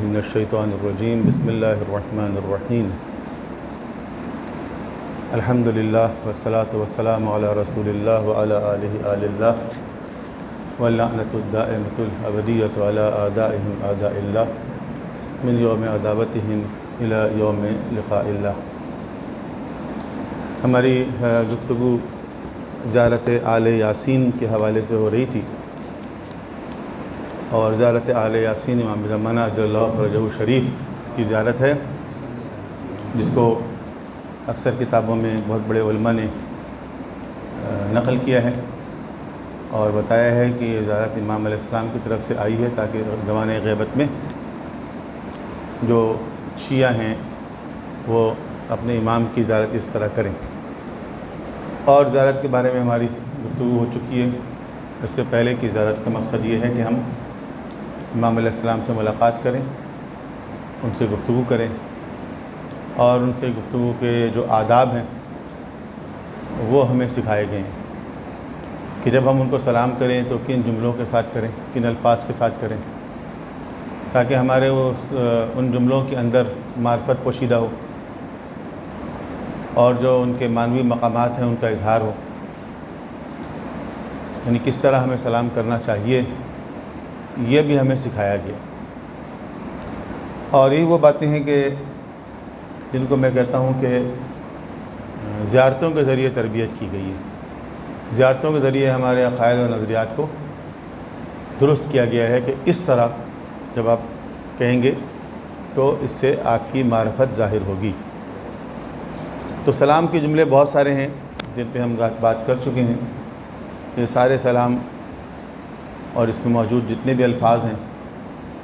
من الشیطان الرجیم بسم اللہ الرحمن الرحیم الحمدللہ والصلاة والسلام علی رسول اللہ وعلی آلہ آل اللہ واللعنۃ الدائمۃ الابدیۃ علی اعدائہم اعداء اللہ من یوم عذابتہم الی یوم لقاء اللہ۔ ہماری گفتگو زیارت آل یاسین کے حوالے سے ہو رہی تھی، اور زیارت آل یاسین امام زمانہ اجل اللہ فرجہ شریف کی زیارت ہے، جس کو اکثر کتابوں میں بہت بڑے علماء نے نقل کیا ہے اور بتایا ہے کہ یہ زیارت امام علیہ السلام کی طرف سے آئی ہے تاکہ زمانۂ غیبت میں جو شیعہ ہیں وہ اپنے امام کی زیارت اس طرح کریں۔ اور زیارت کے بارے میں ہماری گفتگو ہو چکی ہے۔ اس سے پہلے کی زیارت کا مقصد یہ ہے کہ ہم امام علیہ السلام سے ملاقات کریں، ان سے گفتگو کریں، اور ان سے گفتگو کے جو آداب ہیں وہ ہمیں سکھائے گئے ہیں کہ جب ہم ان کو سلام کریں تو کن جملوں کے ساتھ کریں، کن الفاظ کے ساتھ کریں، تاکہ ہمارے ان جملوں کے اندر معرفت پوشیدہ ہو اور جو ان کے معنوی مقامات ہیں ان کا اظہار ہو، یعنی کس طرح ہمیں سلام کرنا چاہیے یہ بھی ہمیں سکھایا گیا۔ اور یہ وہ باتیں ہیں کہ جن کو میں کہتا ہوں کہ زیارتوں کے ذریعے تربیت کی گئی ہے، زیارتوں کے ذریعے ہمارے عقائد و نظریات کو درست کیا گیا ہے کہ اس طرح جب آپ کہیں گے تو اس سے آپ کی معرفت ظاہر ہوگی۔ تو سلام کے جملے بہت سارے ہیں جن پہ ہم بات کر چکے ہیں۔ یہ سارے سلام اور اس میں موجود جتنے بھی الفاظ ہیں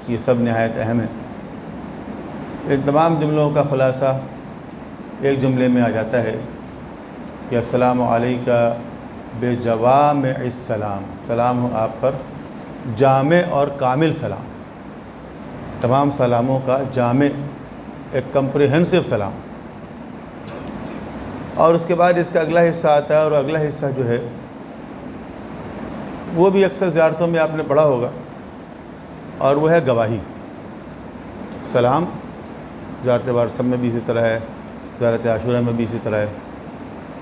یہ سب نہایت اہم ہیں۔ ان تمام جملوں کا خلاصہ ایک جملے میں آ جاتا ہے کہ السلام علیکہ بجوامع السلام، سلام ہو آپ پر جامع اور کامل سلام، تمام سلاموں کا جامع ایک کمپریہنسو سلام۔ اور اس کے بعد اس کا اگلا حصہ آتا ہے، اور اگلا حصہ جو ہے وہ بھی اکثر زیارتوں میں آپ نے پڑھا ہوگا، اور وہ ہے گواہی۔ سلام زیارت وارثہ میں بھی اسی طرح ہے، زیارت عاشورہ میں بھی اسی طرح ہے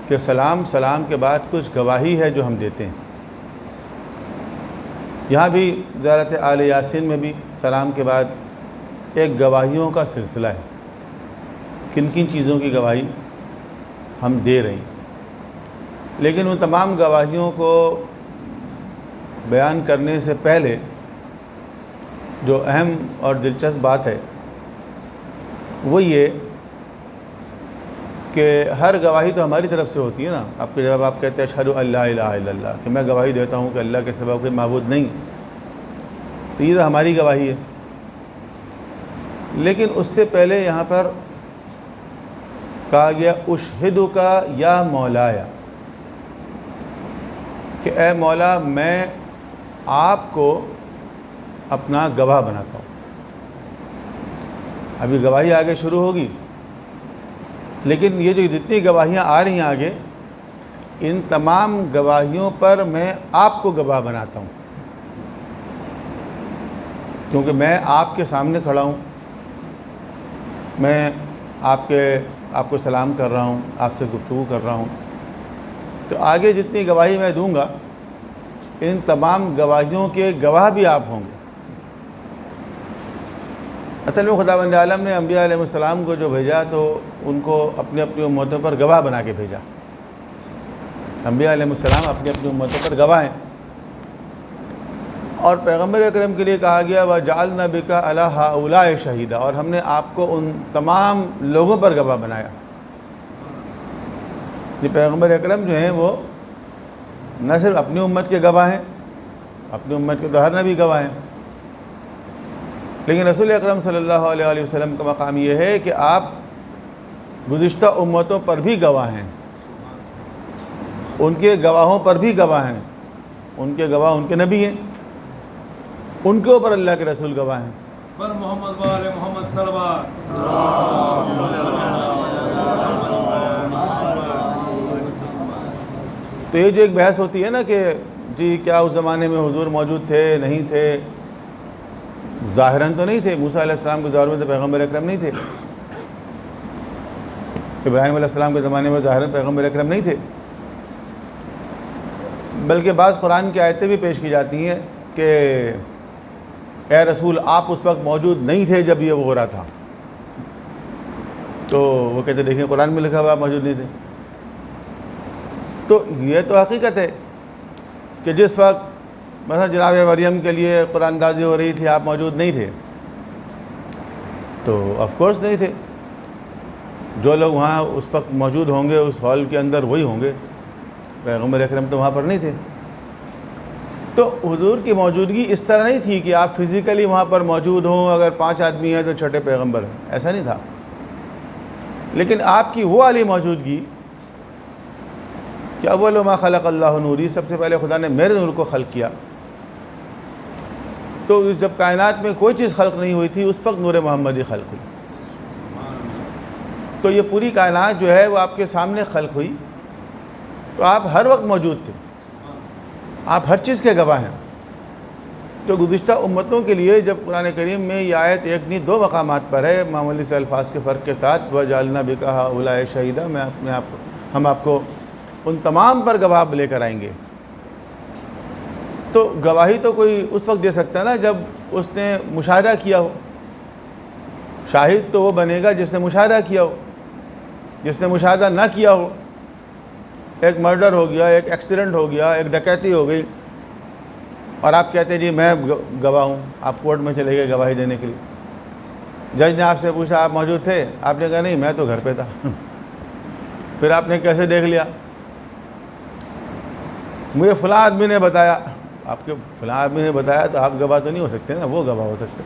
کہ سلام کے بعد کچھ گواہی ہے جو ہم دیتے ہیں۔ یہاں بھی زیارت آل یاسین میں بھی سلام کے بعد ایک گواہیوں کا سلسلہ ہے، کن کن چیزوں کی گواہی ہم دے رہے ہیں۔ لیکن ان تمام گواہیوں کو بیان کرنے سے پہلے جو اہم اور دلچسپ بات ہے وہ یہ کہ ہر گواہی تو ہماری طرف سے ہوتی ہے نا۔ آپ کے جب آپ کہتے ہیں اشہد ان لا الہ الا اللہ، کہ میں گواہی دیتا ہوں کہ اللہ کے سوا کوئی معبود نہیں، تو یہ تو ہماری گواہی ہے۔ لیکن اس سے پہلے یہاں پر کہا گیا اشہدک یا مولایا، کہ اے مولا میں آپ کو اپنا گواہ بناتا ہوں۔ ابھی گواہی آگے شروع ہوگی، لیکن یہ جو جتنی گواہیاں آ رہی ہیں آگے، ان تمام گواہیوں پر میں آپ کو گواہ بناتا ہوں، کیونکہ میں آپ کے سامنے کھڑا ہوں، میں آپ کو سلام کر رہا ہوں، آپ سے گفتگو کر رہا ہوں، تو آگے جتنی گواہی میں دوں گا ان تمام گواہیوں کے گواہ بھی آپ ہوں گے۔ اصل میں خداوند عالم نے انبیاء علیہ السلام کو جو بھیجا تو ان کو اپنی اپنی امتوں پر گواہ بنا کے بھیجا۔ انبیاء علیہ السلام اپنی اپنی امتوں پر گواہ ہیں، اور پیغمبر اکرم کے لیے کہا گیا وَجَعَلْنَا بِكَ عَلَىٰ هَٰؤُلَاءِ شَهِيدًا، اور ہم نے آپ کو ان تمام لوگوں پر گواہ بنایا۔ یہ پیغمبر اکرم جو ہیں وہ نہ صرف اپنی امت کے گواہ ہیں، اپنی امت کے تو ہر نبی گواہ ہیں، لیکن رسول اکرم صلی اللہ علیہ وسلم کا مقام یہ ہے کہ آپ گزشتہ امتوں پر بھی گواہ ہیں، ان کے گواہوں پر بھی گواہ ہیں، ان کے گواہ ان کے نبی ہیں، ان کے اوپر اللہ کے رسول گواہ ہیں۔ پر محمد وآل محمد صلوات اللہ۔ تو یہ جو ایک بحث ہوتی ہے نا کہ جی کیا اس زمانے میں حضور موجود تھے نہیں تھے، ظاہراً تو نہیں تھے، موسیٰ علیہ السلام کے دور میں تو پیغمبر اکرم نہیں تھے، ابراہیم علیہ السلام کے زمانے میں ظاہراً پیغمبر اکرم نہیں تھے، بلکہ بعض قرآن کی آیتیں بھی پیش کی جاتی ہیں کہ اے رسول آپ اس وقت موجود نہیں تھے جب یہ ہو رہا تھا، تو وہ کہتے دیکھیں قرآن میں لکھا ہوا آپ موجود نہیں تھے۔ تو یہ تو حقیقت ہے کہ جس وقت مثلا جناب مریم کے لیے قرآن اندازی ہو رہی تھی آپ موجود نہیں تھے، تو آف کورس نہیں تھے، جو لوگ وہاں اس وقت موجود ہوں گے اس ہال کے اندر وہی ہوں گے، پیغمبر اکرم تو وہاں پر نہیں تھے۔ تو حضور کی موجودگی اس طرح نہیں تھی کہ آپ فزیکلی وہاں پر موجود ہوں، اگر 5 آدمی ہیں تو چھٹے پیغمبر ہیں، ایسا نہیں تھا، لیکن آپ کی وہ والی موجودگی کہ اول ما خلق اللہ نوری، سب سے پہلے خدا نے میرے نور کو خلق کیا، تو جب کائنات میں کوئی چیز خلق نہیں ہوئی تھی اس وقت نور محمدی خلق ہوئی، تو یہ پوری کائنات جو ہے وہ آپ کے سامنے خلق ہوئی، تو آپ ہر وقت موجود تھے، آپ ہر چیز کے گواہ ہیں۔ تو گزشتہ امتوں کے لیے جب قرآن کریم میں یہ آیت ایک نہیں 2 مقامات پر ہے معمولی سے الفاظ کے فرق کے ساتھ، وَجَعَلْنَا بِكَ هَؤُلَاءِ شَهِيدًا، ہم آپ کو ان تمام پر گواہ لے کر آئیں گے۔ تو گواہی تو کوئی اس وقت دے سکتا ہے نا جب اس نے مشاہدہ کیا ہو، شاہد تو وہ بنے گا جس نے مشاہدہ کیا ہو، جس نے مشاہدہ نہ کیا ہو، ایک مرڈر ہو گیا، ایک ایکسیڈنٹ ہو گیا، ایک ڈکیتی ہو گئی، اور آپ کہتے ہیں جی میں گواہ ہوں، آپ کورٹ میں چلے گئے گواہی دینے کے لیے، جج نے آپ سے پوچھا آپ موجود تھے، آپ نے کہا نہیں میں تو گھر پہ تھا، پھر آپ نے کیسے دیکھ لیا؟ مجھے فلاں آدمی نے بتایا، آپ کے فلاں آدمی نے بتایا تو آپ گواہ تو نہیں ہو سکتے نا، وہ گواہ ہو سکتے۔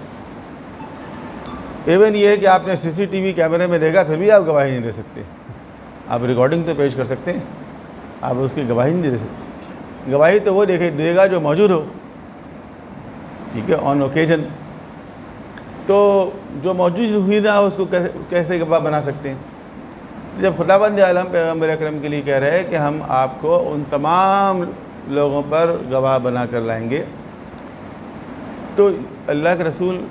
ایون یہ ہے کہ آپ نے CCTV کیمرے میں دیکھا پھر بھی آپ گواہی نہیں دے سکتے، آپ ریکارڈنگ تو پیش کر سکتے ہیں، آپ اس کی گواہی نہیں دے سکتے۔ گواہی تو وہ دے گا جو موجود ہو، ٹھیک ہے، آن اوکیجن، تو جو موجود ہوئی نہ ہو اس کو کیسے گواہ بنا سکتے ہیں؟ جب خداوند عالم پیغمبر اکرم کے لیے کہہ رہے ہیں کہ ہم آپ کو ان تمام لوگوں پر گواہ بنا کر لائیں گے، تو اللہ کے رسول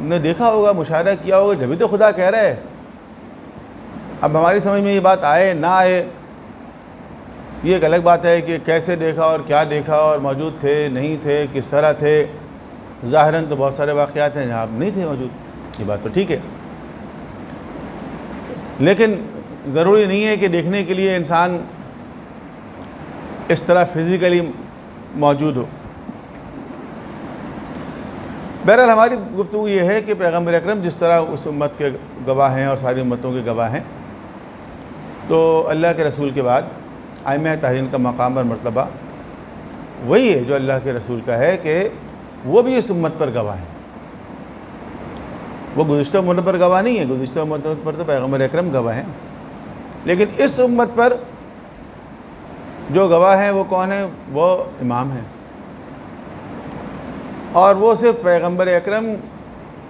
نے دیکھا ہوگا، مشاہدہ کیا ہوگا، جبھی تو خدا کہہ رہا ہے۔ اب ہماری سمجھ میں یہ بات آئے نہ آئے یہ ایک الگ بات ہے کہ کیسے دیکھا اور کیا دیکھا اور موجود تھے نہیں تھے کس طرح تھے، ظاہراً تو بہت سارے واقعات ہیں جہاں آپ نہیں تھے موجود، یہ بات تو ٹھیک ہے، لیکن ضروری نہیں ہے کہ دیکھنے کے لیے انسان اس طرح فزیکلی موجود ہو۔ بہرحال ہماری گفتگو یہ ہے کہ پیغمبر اکرم جس طرح اس امت کے گواہ ہیں اور ساری امتوں کے گواہ ہیں، تو اللہ کے رسول کے بعد ائمہ تحرین کا مقام اور مرتبہ وہی ہے جو اللہ کے رسول کا ہے کہ وہ بھی اس امت پر گواہ ہیں۔ وہ گزشتہ امت پر گواہ نہیں ہے، گزشتہ امت پر تو پیغمبر اکرم گواہ ہیں، لیکن اس امت پر جو گواہ ہیں وہ کون ہیں؟ وہ امام ہیں، اور وہ صرف پیغمبر اکرم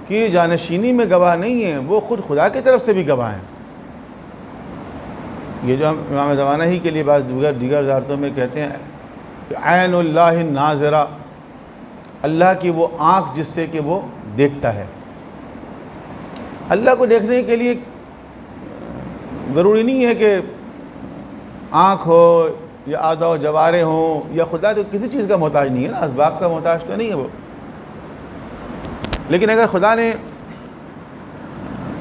کی جانشینی میں گواہ نہیں ہیں، وہ خود خدا کی طرف سے بھی گواہ ہیں۔ یہ جو ہم امام زمانہ ہی کے لیے بعض دیگر زیارتوں میں کہتے ہیں کہ عین اللہ الناظرہ، اللہ کی وہ آنکھ جس سے کہ وہ دیکھتا ہے۔ اللہ کو دیکھنے کے لیے ضروری نہیں ہے کہ آنکھ ہو یا اعضاء و جوارے ہوں، یا خدا تو کسی چیز کا محتاج نہیں ہے نا، اسباب کا محتاج تو نہیں ہے وہ، لیکن اگر خدا نے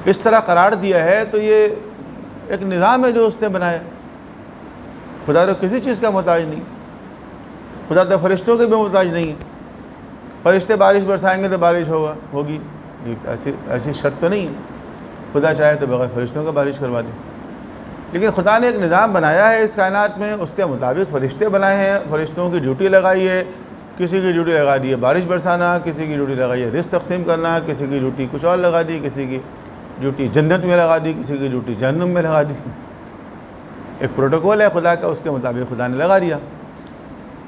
اس طرح قرار دیا ہے تو یہ ایک نظام ہے جو اس نے بنایا۔ خدا تو کسی چیز کا محتاج نہیں، خدا تو فرشتوں کے بھی محتاج نہیں ہے، فرشتے بارش برسائیں گے تو بارش ہوگی، ایسی شرط تو نہیں ہے، خدا چاہے تو بغیر فرشتوں کا بارش کروا دے، لیکن خدا نے ایک نظام بنایا ہے اس کائنات میں، اس کے مطابق فرشتے بنائے ہیں، فرشتوں کی ڈیوٹی لگائی ہے، کسی کی ڈیوٹی لگا دی ہے بارش برسانا، کسی کی ڈیوٹی لگائی ہے رزق تقسیم کرنا، کسی کی ڈیوٹی کچھ اور لگا دی، کسی کی ڈیوٹی جنت میں لگا دی، کسی کی ڈیوٹی جہنم میں لگا دی۔ ایک پروٹوکول ہے خدا کا، اس کے مطابق خدا نے لگا دیا،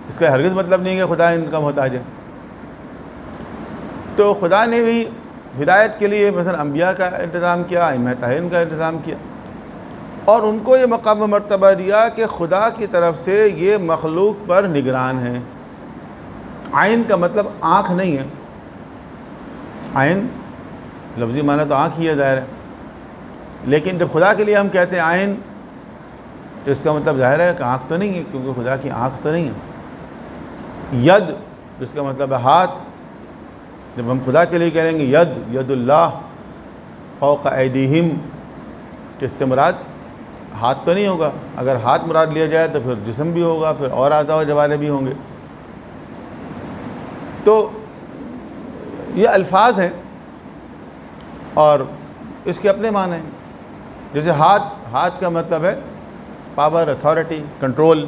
اس کا ہرگز مطلب نہیں کہ خدا ان کا محتاج ہے۔ تو خدا نے بھی ہدایت کے لیے مثلا انبیاء کا انتظام کیا، ائمہ تحرین کا انتظام کیا، اور ان کو یہ مقام و مرتبہ دیا کہ خدا کی طرف سے یہ مخلوق پر نگران ہیں۔ عین کا مطلب آنکھ نہیں ہے، عین لفظی معنی تو آنکھ ہی ہے ظاہر ہے، لیکن جب خدا کے لیے ہم کہتے ہیں عین تو اس کا مطلب ظاہر ہے کہ آنکھ تو نہیں ہے، کیونکہ خدا کی آنکھ تو نہیں ہے۔ ید جس کا مطلب ہے ہاتھ، جب ہم خدا کے لیے کہیں گے ید اللہ فوق ایدیہم، کہ اس سے مراد ہاتھ تو نہیں ہوگا، اگر ہاتھ مراد لیا جائے تو پھر جسم بھی ہوگا، پھر اور اعضاء و جوارح بھی ہوں گے۔ تو یہ الفاظ ہیں اور اس کے اپنے معنی ہیں۔ جیسے ہاتھ کا مطلب ہے پاور، اتھارٹی، کنٹرول،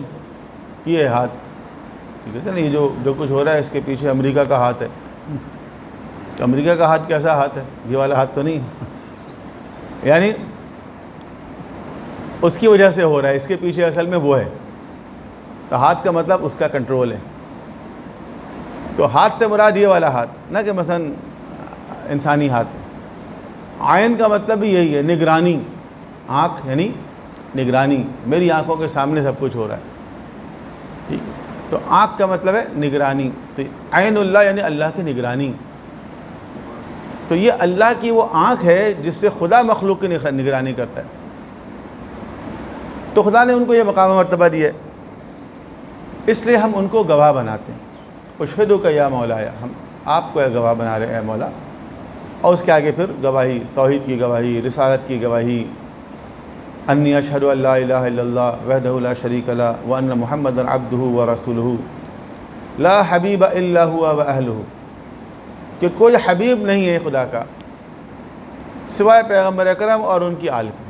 یہ ہے ہاتھ۔ کہتے ہیں نا یہ جو کچھ ہو رہا ہے اس کے پیچھے امریکہ کا ہاتھ ہے۔ امریکہ کا ہاتھ کیسا ہاتھ ہے؟ یہ والا ہاتھ تو نہیں ہے، یعنی اس کی وجہ سے ہو رہا ہے، اس کے پیچھے اصل میں وہ ہے۔ تو ہاتھ کا مطلب اس کا کنٹرول ہے۔ تو ہاتھ سے مراد یہ والا ہاتھ، نہ کہ مثلا انسانی ہاتھ ہے۔ عین کا مطلب بھی یہی ہے، نگرانی۔ آنکھ یعنی نگرانی، میری آنکھوں کے سامنے سب کچھ ہو رہا ہے، ٹھیک ہے؟ تو آنکھ کا مطلب ہے نگرانی۔ تو عین اللہ یعنی اللہ کی نگرانی۔ تو یہ اللہ کی وہ آنکھ ہے جس سے خدا مخلوق کی نگرانی کرتا ہے۔ تو خدا نے ان کو یہ مقام و مرتبہ دیا ہے، اس لیے ہم ان کو گواہ بناتے ہیں۔ اشہدک یا مولایا، ہم آپ کو گواہ بنا رہے ہیں اے مولا۔ اور اس کے آگے پھر گواہی، توحید کی گواہی، رسالت کی گواہی، انی اشہد ان لا الہ الا اللہ وحدہ لا شریک لہ وان محمدا عبدہ ورسولہ لا حبیب الا ہوا واہلہ، کہ کوئی حبیب نہیں ہے خدا کا سوائے پیغمبر اکرم اور ان کی آل کے۔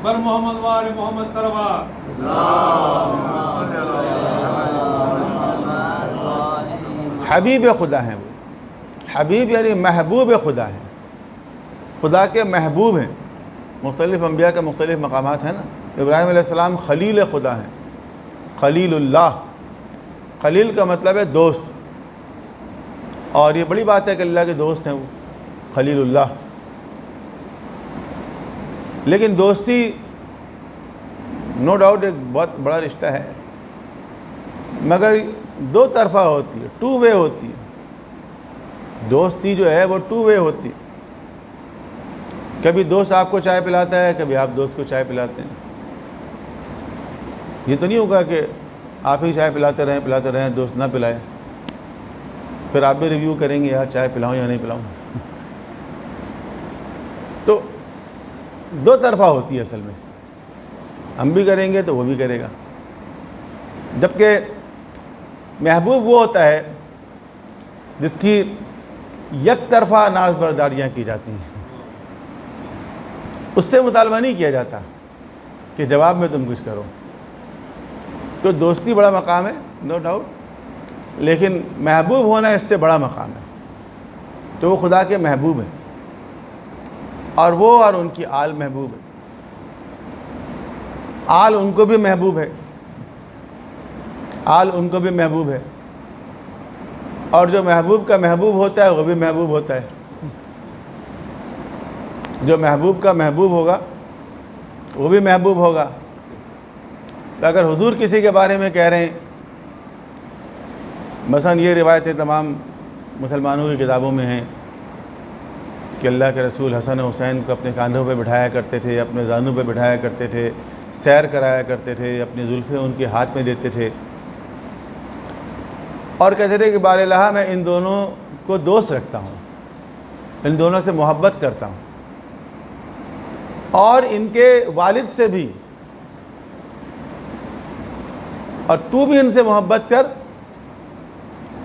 بر محمد وآل محمد صلوات۔ حبیب خدا ہیں وہ، حبیب یعنی محبوب خدا ہیں، خدا کے محبوب ہیں۔ مختلف انبیاء کے مختلف مقامات ہیں نا۔ ابراہیم علیہ السلام خلیل خدا ہیں، خلیل اللہ۔ خلیل کا مطلب ہے دوست، اور یہ بڑی بات ہے کہ اللہ کے دوست ہیں وہ، خلیل اللہ۔ لیکن دوستی نو ڈاؤٹ ایک بہت بڑا رشتہ ہے، مگر دو طرفہ ہوتی ہے، ٹو وے ہوتی ہے۔ دوستی جو ہے وہ ٹو وے ہوتی ہے۔ کبھی دوست آپ کو چائے پلاتا ہے، کبھی آپ دوست کو چائے پلاتے ہیں۔ یہ تو نہیں ہوگا کہ آپ ہی چائے پلاتے رہیں دوست نہ پلائے، پھر آپ بھی ریویو کریں گے یار چائے پلاؤں یا نہیں پلاؤں۔ تو دو طرفہ ہوتی ہے اصل میں، ہم بھی کریں گے تو وہ بھی کرے گا۔ جبکہ محبوب وہ ہوتا ہے جس کی یک طرفہ ناز برداریاں کی جاتی ہیں، اس سے مطالبہ نہیں کیا جاتا کہ جواب میں تم کچھ کرو۔ تو دوستی بڑا مقام ہے نو ڈاؤٹ، لیکن محبوب ہونا اس سے بڑا مقام ہے۔ تو وہ خدا کے محبوب ہیں، اور وہ اور ان کی آل محبوب ہے۔ آل ان کو بھی محبوب ہے، آل ان کو بھی محبوب ہے، اور جو محبوب کا محبوب ہوتا ہے وہ بھی محبوب ہوتا ہے۔ جو محبوب کا محبوب ہوگا وہ بھی محبوب ہوگا۔ تو اگر حضور کسی کے بارے میں کہہ رہے ہیں، مثلا یہ روایتیں تمام مسلمانوں کی کتابوں میں ہیں کہ اللہ کے رسول حسن و حسین کو اپنے کاندھوں پہ بٹھایا کرتے تھے، اپنے زانوں پہ بٹھایا کرتے تھے، سیر کرایا کرتے تھے، اپنی زلفیں ان کے ہاتھ میں دیتے تھے، اور کہتے تھے کہ بار الہ میں ان دونوں کو دوست رکھتا ہوں، ان دونوں سے محبت کرتا ہوں، اور ان کے والد سے بھی، اور تو بھی ان سے محبت کر،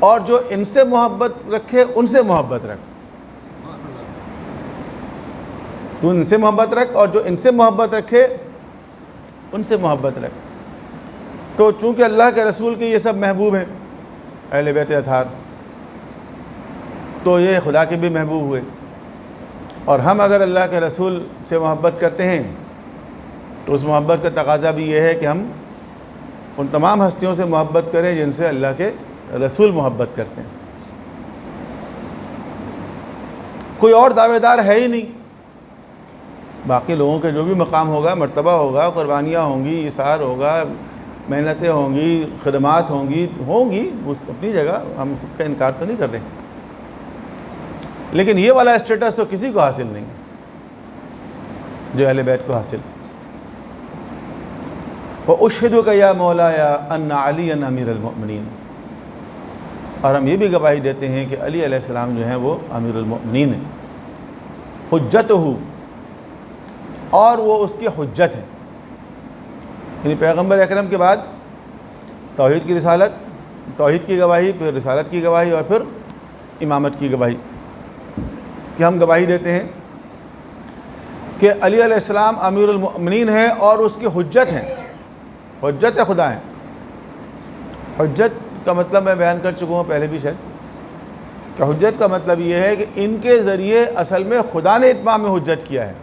اور جو ان سے محبت رکھے ان سے محبت رکھ۔ تو ان سے محبت رکھ، اور جو ان سے محبت رکھے ان سے محبت رکھ۔ تو چونکہ اللہ کے رسول کے یہ سب محبوب ہیں، اہل بیت اطہار، تو یہ خدا کے بھی محبوب ہوئے۔ اور ہم اگر اللہ کے رسول سے محبت کرتے ہیں تو اس محبت کا تقاضا بھی یہ ہے کہ ہم ان تمام ہستیوں سے محبت کریں جن سے اللہ کے رسول محبت کرتے ہیں۔ کوئی اور دعوے دار ہے ہی نہیں، باقی لوگوں کے جو بھی مقام ہوگا، مرتبہ ہوگا، قربانیاں ہوں گی، اثار ہوگا، محنتیں ہوں گی، خدمات ہوں گی اس اپنی جگہ، ہم سب کا انکار تو نہیں کر رہے، لیکن یہ والا اسٹیٹس تو کسی کو حاصل نہیں ہے جو اہل بیت کو حاصل. وَأُشْهِدُكَ يَا مَوْلَايَ أَنَّ عَلِيًّا أَمِيرَ الْمُؤْمِنِينَ. اور ہم یہ بھی گواہی دیتے ہیں کہ علی علیہ السلام جو ہیں وہ امیر المؤمنین ہیں. حجتہ، اور وہ اس کی حجت ہے. یعنی پیغمبر اکرم کے بعد توحید کی رسالت، توحید کی گواہی، پھر رسالت کی گواہی، اور پھر امامت کی گواہی. کہ ہم گواہی دیتے ہیں کہ علی علیہ السلام امیر المؤمنین ہیں اور اس کی حجت ہیں، حجت خدا ہیں. حجت کا مطلب میں بیان کر چکا ہوں پہلے بھی شاید، کہ حجت کا مطلب یہ ہے کہ ان کے ذریعے اصل میں خدا نے اتمام حجت کیا ہے.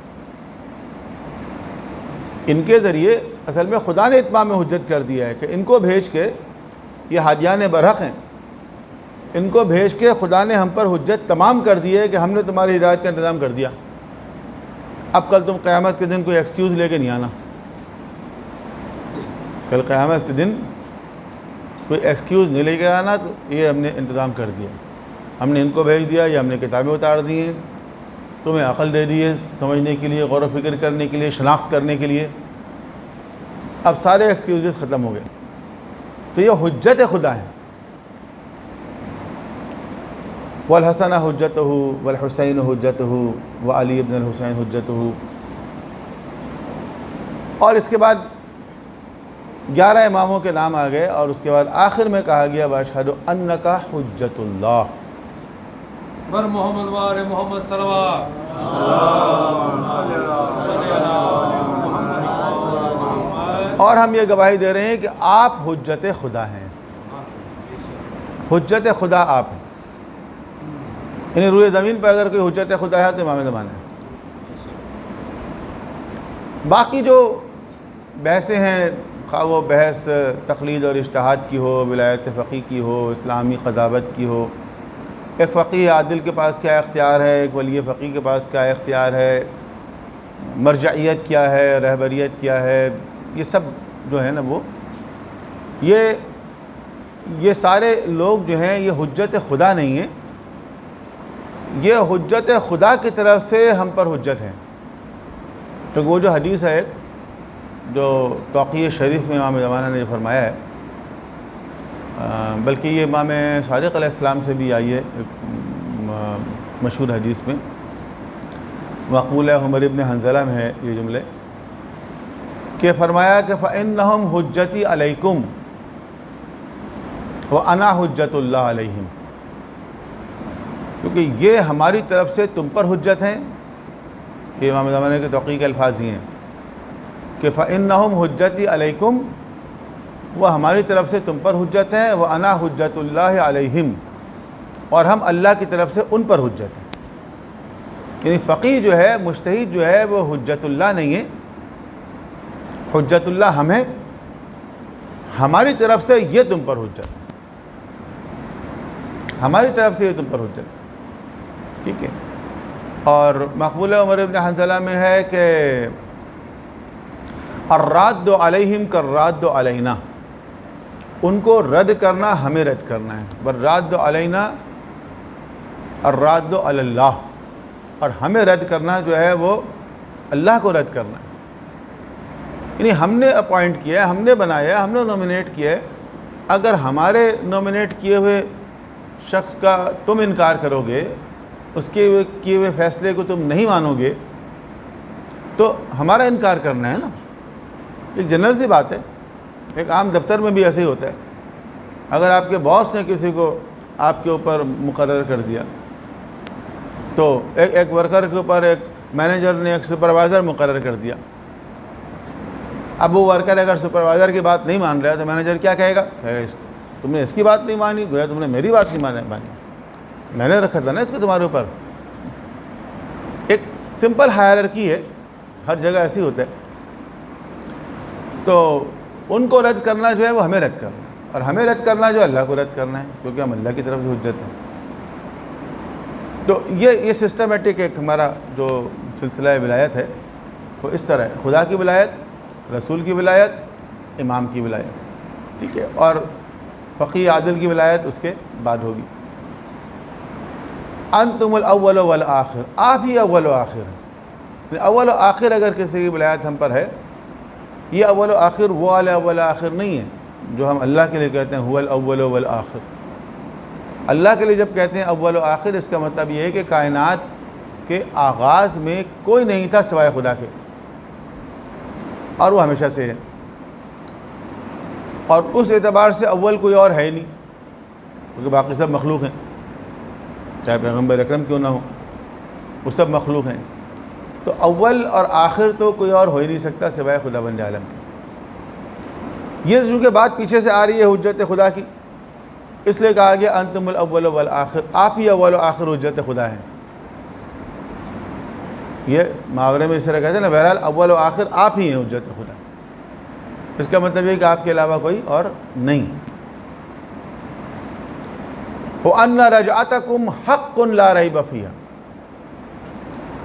ان کے ذریعے اصل میں خدا نے اتمام حجت کر دیا ہے کہ ان کو بھیج کے، یہ ہادیان برحق ہیں، ان کو بھیج کے خدا نے ہم پر حجت تمام کر دی ہے کہ ہم نے تمہاری ہدایت کا انتظام کر دیا. اب کل تم قیامت کے دن کوئی ایکسکیوز لے کے نہیں آنا. کل قیامت کے دن کوئی ایکسکیوز نہیں لے کے آنا، تو یہ ہم نے انتظام کر دیا. ہم نے ان کو بھیج دیا، یا ہم نے کتابیں اتار دی ہیں، تمہیں عقل دے دی ہے سمجھنے کے لیے، غور و فکر کرنے کے لیے، شناخت کرنے کے لیے. اب سارے ایکسکیوزز ختم ہو گئے. تو یہ حجت خدا ہے. والحسن حجتہ والحسین حجتہ وعلی ابن الحسین حجتہ. اور اس کے بعد 11 اماموں کے نام آ گئے، اور اس کے بعد آخر میں کہا گیا واشہد انک حجت اللہ. بر محمد وار محمد صلوات. اور ہم یہ گواہی دے رہے ہیں کہ آپ حجت خدا ہیں. حجت خدا آپ ہیں. یعنی روئے زمین پہ اگر کوئی حجت خدا ہے تو امام زمانہ ہے. باقی جو بحثیں ہیں، خواہ وہ بحث تقلید اور اجتہاد کی ہو، ولایت فقیہ کی ہو، اسلامی قضاوت کی ہو، ایک فقیہ عادل کے پاس کیا اختیار ہے، ایک ولی فقیہ کے پاس کیا اختیار ہے، مرجعیت کیا ہے، رہبریت کیا ہے، یہ سب جو ہے نا وہ یہ سارے لوگ جو ہیں یہ حجت خدا نہیں ہیں. یہ حجت خدا کی طرف سے ہم پر حجت ہے. تو وہ جو حدیث ہے جو توقیہ شریف میں امام زمانہ نے فرمایا ہے، بلکہ یہ امام صادق علیہ السلام سے بھی آئی ہے مشہور حدیث میں، مقبول عمر ابن حنظلہ میں ہے یہ جملے، کہ فرمایا کہ فَإِنَّهُمْ حُجَّتِي عَلَيْكُمْ وَأَنَا حُجَّةُ اللَّهِ عَلَيْهِمْ. کیونکہ یہ ہماری طرف سے تم پر حجت ہیں. یہ امام زمانے کے توقیع کے الفاظ ہی ہیں کہ فَإِنَّهُمْ حُجَّتِي عَلَيْكُمْ، وہ ہماری طرف سے تم پر حجت ہیں، وَأَنَا حُجَّةُ اللَّهِ عَلَيْهِمْ، اور ہم اللہ کی طرف سے ان پر حجت ہیں. یعنی فقیہ جو ہے، مجتہد جو ہے، وہ حجت اللہ نہیں ہے. حجت اللہ ہم ہیں، ہماری طرف سے یہ تم پر حجت ہے، ہماری طرف سے یہ تم پر حجت. ٹھیک ہے. اور مقبول عمر ابن حنظلہ میں ہے کہ الراد علیہم کالراد علینا، ان کو رد کرنا ہمیں رد کرنا ہے. والراد علینا الراد علی اللہ، اور ہمیں رد کرنا جو ہے وہ اللہ کو رد کرنا ہے. یعنی ہم نے اپوائنٹ کیا ہے، ہم نے بنایا ہے، ہم نے نومینیٹ کیا ہے. اگر ہمارے نومینیٹ کیے ہوئے شخص کا تم انکار کرو گے، اس کے کیے ہوئے فیصلے کو تم نہیں مانو گے، تو ہمارا انکار کرنا ہے نا. ایک جنرل سی بات ہے، ایک عام دفتر میں بھی ایسے ہی ہوتا ہے. اگر آپ کے باس نے کسی کو آپ کے اوپر مقرر کر دیا، تو ایک ورکر کے اوپر ایک مینیجر نے ایک سپروائزر مقرر کر دیا. اب وہ ورکر اگر سپروائزر کی بات نہیں مان رہا تو مینیجر کیا کہے گا؟ کہے گا تم نے اس کی بات نہیں مانی، گویا تم نے میری بات نہیں مانی، میں نے رکھا تھا نا اس کو تمہارے اوپر. ایک سمپل ہائرارکی ہے، ہر جگہ ایسی ہوتا ہے. تو ان کو رد کرنا جو ہے وہ ہمیں رد کرنا ہے، اور ہمیں رد کرنا جو اللہ کو رد کرنا ہے، کیونکہ ہم اللہ کی طرف سے حجت ہیں. تو یہ سسٹمیٹک ایک ہمارا جو سلسلہ ولایت ہے وہ اس طرح ہے. خدا کی ولایت، رسول کی ولایت، امام کی ولایت. ٹھیک ہے. اور فقیہ عادل کی ولایت اس کے بعد ہوگی. انتم الاول والآخر، آپ ہی اول و آخر ہیں۔ اول و آخر اگر کسی کی ولایت ہم پر ہے، یہ اول و آخر وہ والا اول و آخر نہیں ہے جو ہم اللہ کے لیے کہتے ہیں هو الاول والآخر۔ اللہ کے لیے جب کہتے ہیں اول و آخر، اس کا مطلب یہ ہے کہ کائنات کے آغاز میں کوئی نہیں تھا سوائے خدا کے، اور وہ ہمیشہ سے ہے، اور اس اعتبار سے اول کوئی اور ہے ہی نہیں، کیونکہ باقی سب مخلوق ہیں، چاہے پیغمبر اکرم کیوں نہ ہو، وہ سب مخلوق ہیں۔ تو اول اور آخر تو کوئی اور ہو ہی نہیں سکتا سوائے خدا بند عالم کے۔ یہ چونکہ بات پیچھے سے آ رہی ہے حجت خدا کی، اس لیے کہا گیا انتم الاول والآخر، آپ ہی اول و آخر حجت خدا ہیں۔ یہ محاورے میں اس طرح کہتے ہیں نا، بہرحال اول و آخر آپ ہی ہیں حجت خدا، اس کا مطلب یہ کہ آپ کے علاوہ کوئی اور نہیں۔ وَأَنَّ رَجْعَتَكُمْ حَقٌّ لَا رَيْبَ فِيهَا،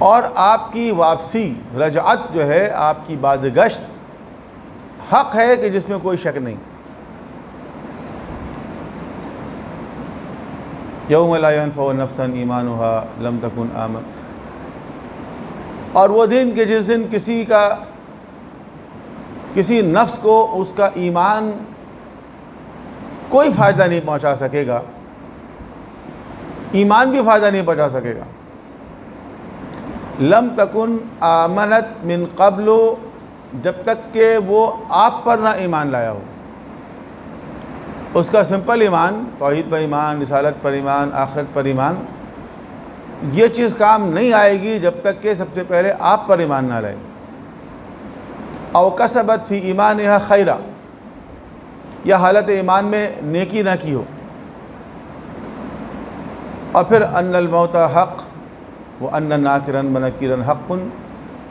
اور آپ کی واپسی، رجعت جو ہے آپ کی بازگشت، حق ہے کہ جس میں کوئی شک نہیں۔ یوم لا ينفع نفسا ایمانها لم تکن آمن، اور وہ دن کہ جس دن کسی نفس کو اس کا ایمان کوئی فائدہ نہیں پہنچا سکے گا، ایمان بھی فائدہ نہیں پہنچا سکے گا۔ لم تکن آمنت من قبل، جب تک کہ وہ آپ پر نہ ایمان لایا ہو۔ اس کا سمپل ایمان، توحید پر ایمان، رسالت پر ایمان، آخرت پر ایمان، یہ چیز کام نہیں آئے گی جب تک کہ سب سے پہلے آپ پر ایمان نہ لائے۔ او کسبت فی ایمانہا خیرا، یا حالت ایمان میں نیکی نہ کی ہو۔ اور پھر ان الموت حق وان ناکرا منکرا حق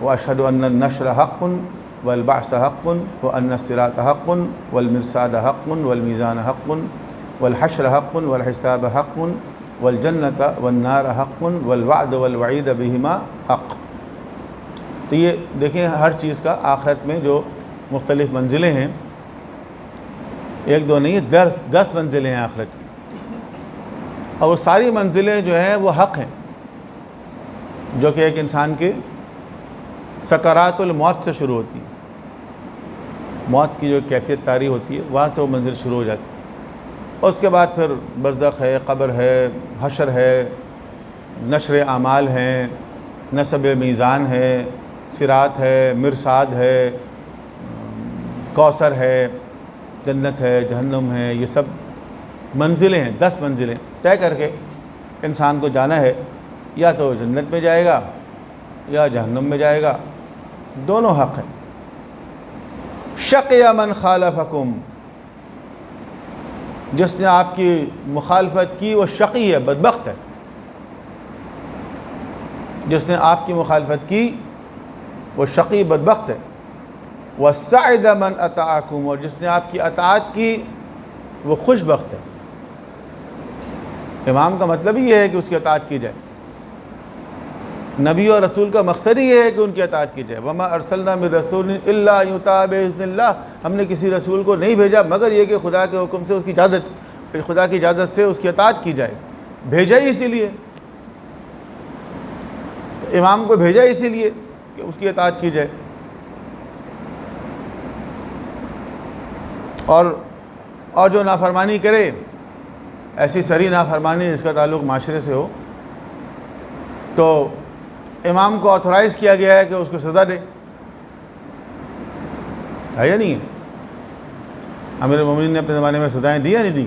واشہد ان النشر حق والبعث حق وان الصراط حق والمرصاد حق والمیزان حق والحشر حق والحساب حق والجنت والنار حق والوعد والوعید بہما حق۔ تو یہ دیکھیں ہر چیز کا آخرت میں جو مختلف منزلیں ہیں، ایک دو نہیں، 10 منزلیں ہیں آخرت کی، اور وہ ساری منزلیں جو ہیں وہ حق ہیں، جو کہ ایک انسان کے سکرات الموت سے شروع ہوتی ہے۔ موت کی جو کیفیت طاری ہوتی ہے وہاں سے وہ منزل شروع ہو جاتی ہے، اور اس کے بعد پھر برزخ ہے، قبر ہے، حشر ہے، نشر اعمال ہیں، نصب میزان ہے، صراط ہے، مرصاد ہے، کوثر ہے، جنت ہے، جہنم ہے، یہ سب منزلیں ہیں، 10 منزلیں طے کر کے انسان کو جانا ہے، یا تو جنت میں جائے گا یا جہنم میں جائے گا، دونوں حق ہیں۔ شقی من خالفکم، جس نے آپ کی مخالفت کی وہ شقی ہے، بدبخت ہے۔ جس نے آپ کی مخالفت کی وہ شقی بدبخت ہے۔ وَالسَّعِدَ مَنْ أَطَاعَكُمْ، اور جس نے آپ کی اطاعت کی وہ خوش بخت ہے۔ امام کا مطلب ہی یہ ہے کہ اس کی اطاعت کی جائے، نبی اور رسول کا مقصد ہی یہ ہے کہ ان کی اطاعت کی جائے۔ وَمَا أَرْسَلْنَا مِن رَسُولٍ إِلَّا يُطَاعَ بِإِذْنِ اللَّهِ، ہم نے کسی رسول کو نہیں بھیجا مگر یہ کہ خدا کے حکم سے اس کی اجازت، خدا کی اجازت سے اس کی اطاعت کی جائے۔ بھیجا ہی اسی لیے، تو امام کو بھیجا اسی لیے کہ اس کی اطاعت کی جائے۔ اور جو نافرمانی کرے، ایسی سری نافرمانی جس کا تعلق معاشرے سے ہو، تو امام کو آتھورائز کیا گیا ہے کہ اس کو سزا دے، ہے یا نہیں ہے؟ امیر المومنین نے اپنے زمانے میں سزائیں دی یا نہیں دی؟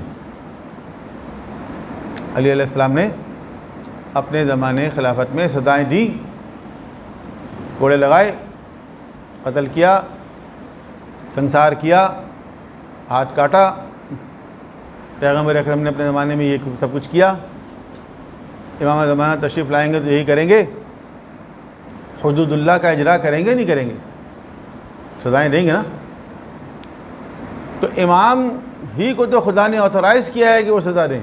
علی علیہ السلام نے اپنے زمانے خلافت میں سزائیں دی، کوڑے لگائے، قتل کیا، سنسار کیا، ہاتھ کاٹا۔ پیغمبر اکرم نے اپنے زمانے میں یہ سب کچھ کیا۔ امام زمانہ تشریف لائیں گے تو یہی کریں گے، حدود اللہ کا اجرا کریں گے نہیں کریں گے، سزائیں دیں گے نا۔ تو امام ہی کو تو خدا نے آتھورائز کیا ہے کہ وہ سزا دیں۔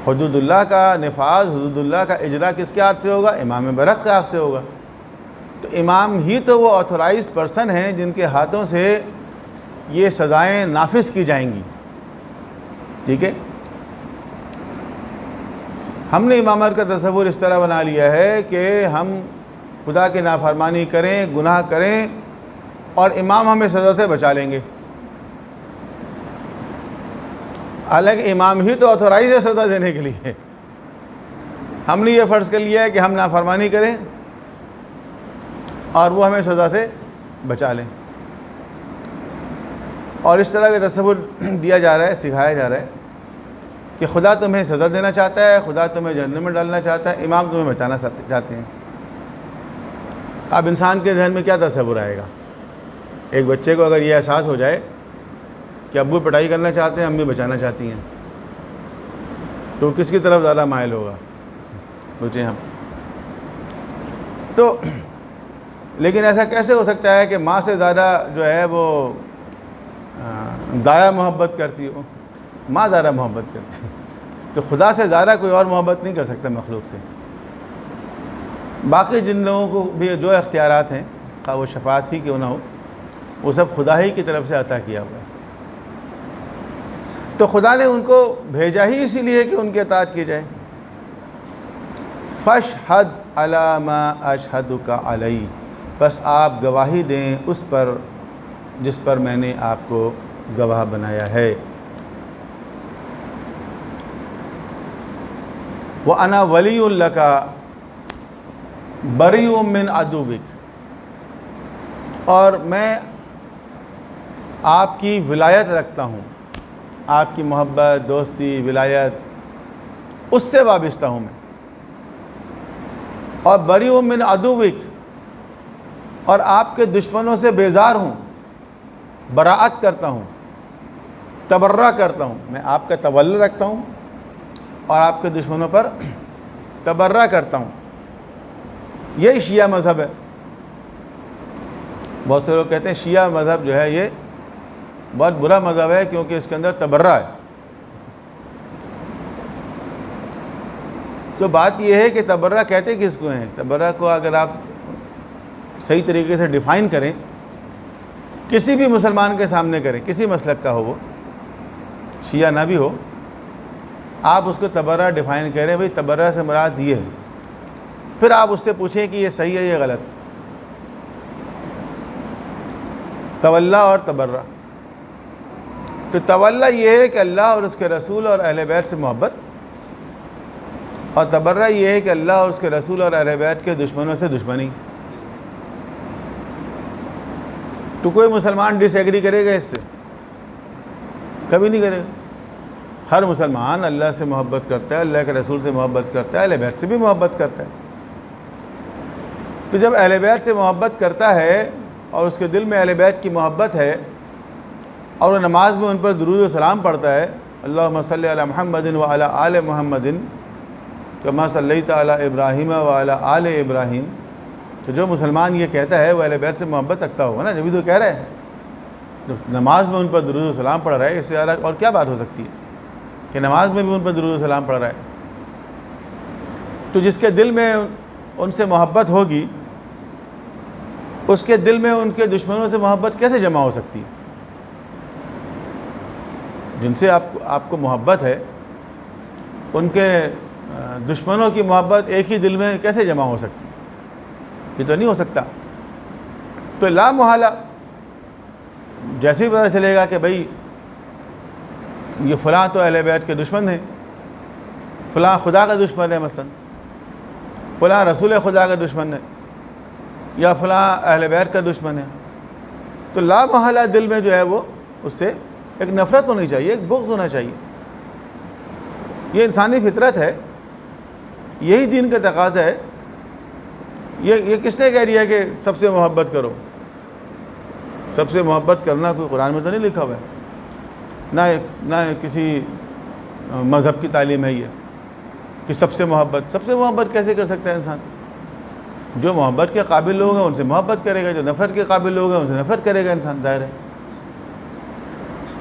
حدود اللہ کا نفاذ، حدود اللہ کا اجرا کس کے ہاتھ سے ہوگا؟ امام برحق کے ہاتھ سے ہوگا۔ تو امام ہی تو وہ آتھورائز پرسن ہیں جن کے ہاتھوں سے یہ سزائیں نافذ کی جائیں گی، ٹھیک ہے؟ ہم نے امامت کا تصور اس طرح بنا لیا ہے کہ ہم خدا کی نافرمانی کریں، گناہ کریں اور امام ہمیں سزا سے بچا لیں گے۔ حالانکہ امام ہی تو آتھورائز ہے سزا دینے کے لیے۔ ہم نے یہ فرض کر لیا ہے کہ ہم نافرمانی کریں اور وہ ہمیں سزا سے بچا لیں، اور اس طرح کا تصور دیا جا رہا ہے، سکھایا جا رہا ہے کہ خدا تمہیں سزا دینا چاہتا ہے، خدا تمہیں جہنم میں ڈالنا چاہتا ہے، امام تمہیں بچانا چاہتے ہیں۔ اب انسان کے ذہن میں کیا تصور آئے گا؟ ایک بچے کو اگر یہ احساس ہو جائے کہ ابو پٹائی کرنا چاہتے ہیں، امی بچانا چاہتی ہیں، تو کس کی طرف زیادہ مائل ہوگا؟ سوچیں ہم تو۔ لیکن ایسا کیسے ہو سکتا ہے کہ ماں سے زیادہ جو ہے وہ دایا محبت کرتی ہو؟ ماں زیادہ محبت کرتی ہے، تو خدا سے زیادہ کوئی اور محبت نہیں کر سکتا مخلوق سے۔ باقی جن لوگوں کو بھی جو اختیارات ہیں، خواہ وہ شفاعت ہی کیوں نہ ہو، وہ سب خدا ہی کی طرف سے عطا کیا ہوا ہے۔ تو خدا نے ان کو بھیجا ہی اسی لیے کہ ان کی اطاعت کی جائے۔ فَاشْهَدْ عَلَىٰ مَا أَشْهَدُكَ عَلَيْهِ، بس آپ گواہی دیں اس پر جس پر میں نے آپ کو گواہ بنایا ہے۔ وَأَنَا وَلِيٌّ لَكَ بَرِيٌّ مِّنْ عَدُوِّكَ، اور میں آپ کی ولایت رکھتا ہوں، آپ کی محبت، دوستی، ولایت اس سے وابستہ ہوں میں۔ اور بَرِيٌّ مِّنْ عَدُوِّكَ، اور آپ کے دشمنوں سے بیزار ہوں، براعت کرتا ہوں، تبرہ کرتا ہوں۔ میں آپ کا تولی رکھتا ہوں اور آپ کے دشمنوں پر تبرہ کرتا ہوں۔ یہ شیعہ مذہب ہے۔ بہت سے لوگ کہتے ہیں شیعہ مذہب جو ہے یہ بہت برا مذہب ہے کیونکہ اس کے اندر تبرہ ہے۔ تو بات یہ ہے کہ تبرہ کہتے کس کو ہیں؟ تبرہ کو اگر آپ صحیح طریقے سے ڈیفائن کریں، کسی بھی مسلمان کے سامنے کریں، کسی مسلک کا ہو، وہ شیعہ نہ بھی ہو، آپ اس کو تبرہ ڈیفائن کریں، بھئی تبرہ سے مراد یہ ہے، پھر آپ اس سے پوچھیں کہ یہ صحیح ہے یا غلط۔ تولا اور تبرہ، تو تولا یہ ہے کہ اللہ اور اس کے رسول اور اہل بیت سے محبت، اور تبرہ یہ ہے کہ اللہ اور اس کے رسول اور اہل بیت کے دشمنوں سے دشمنی۔ تو کوئی مسلمان ڈس ایگری کرے گا اس سے؟ کبھی نہیں کرے گا۔ ہر مسلمان اللہ سے محبت کرتا ہے، اللہ کے رسول سے محبت کرتا ہے، اہل بیت سے بھی محبت کرتا ہے۔ تو جب اہل بیت سے محبت کرتا ہے اور اس کے دل میں اہل بیت کی محبت ہے اور وہ نماز میں ان پر درود و سلام پڑھتا ہے، اللہم صلی علی محمد وعلی آل محمد کما صلیت علی ابراہیم وعلی آل ابراہیم، تو جو مسلمان یہ کہتا ہے وہ اہل بیت سے محبت رکھتا ہوگا نا، جبھی تو کہہ رہا ہے۔ جو نماز میں ان پر درود و سلام پڑھ رہا ہے، اس سے زیادہ اور کیا بات ہو سکتی ہے کہ نماز میں بھی ان پر درود و سلام پڑھ رہا ہے۔ تو جس کے دل میں ان سے محبت ہوگی، اس کے دل میں ان کے دشمنوں سے محبت کیسے جمع ہو سکتی ہے؟ جن سے آپ کو محبت ہے، ان کے دشمنوں کی محبت ایک ہی دل میں کیسے جمع ہو سکتی؟ یہ تو نہیں ہو سکتا۔ تو لا محالہ جیسے ہی پتہ چلے گا کہ بھئی یہ فلاں تو اہل بیت کے دشمن ہیں، فلاں خدا کا دشمن ہے، مثلا فلاں رسول خدا کا دشمن ہے، یا فلاں اہل بیت کا دشمن ہے، تو لا محالہ دل میں جو ہے وہ اس سے ایک نفرت ہونی چاہیے، ایک بغض ہونا چاہیے۔ یہ انسانی فطرت ہے، یہی دین کا تقاضا ہے۔ یہ کس نے کہہ دیا کہ سب سے محبت کرو؟ سب سے محبت کرنا کوئی قرآن میں تو نہیں لکھا ہوا ہے، نہ کسی مذہب کی تعلیم ہے یہ کہ سب سے محبت کیسے کر سکتا ہے انسان؟ جو محبت کے قابل لوگ ہیں ان سے محبت کرے گا، جو نفرت کے قابل لوگ ہیں ان سے نفرت کرے گا انسان، ظاہر ہے۔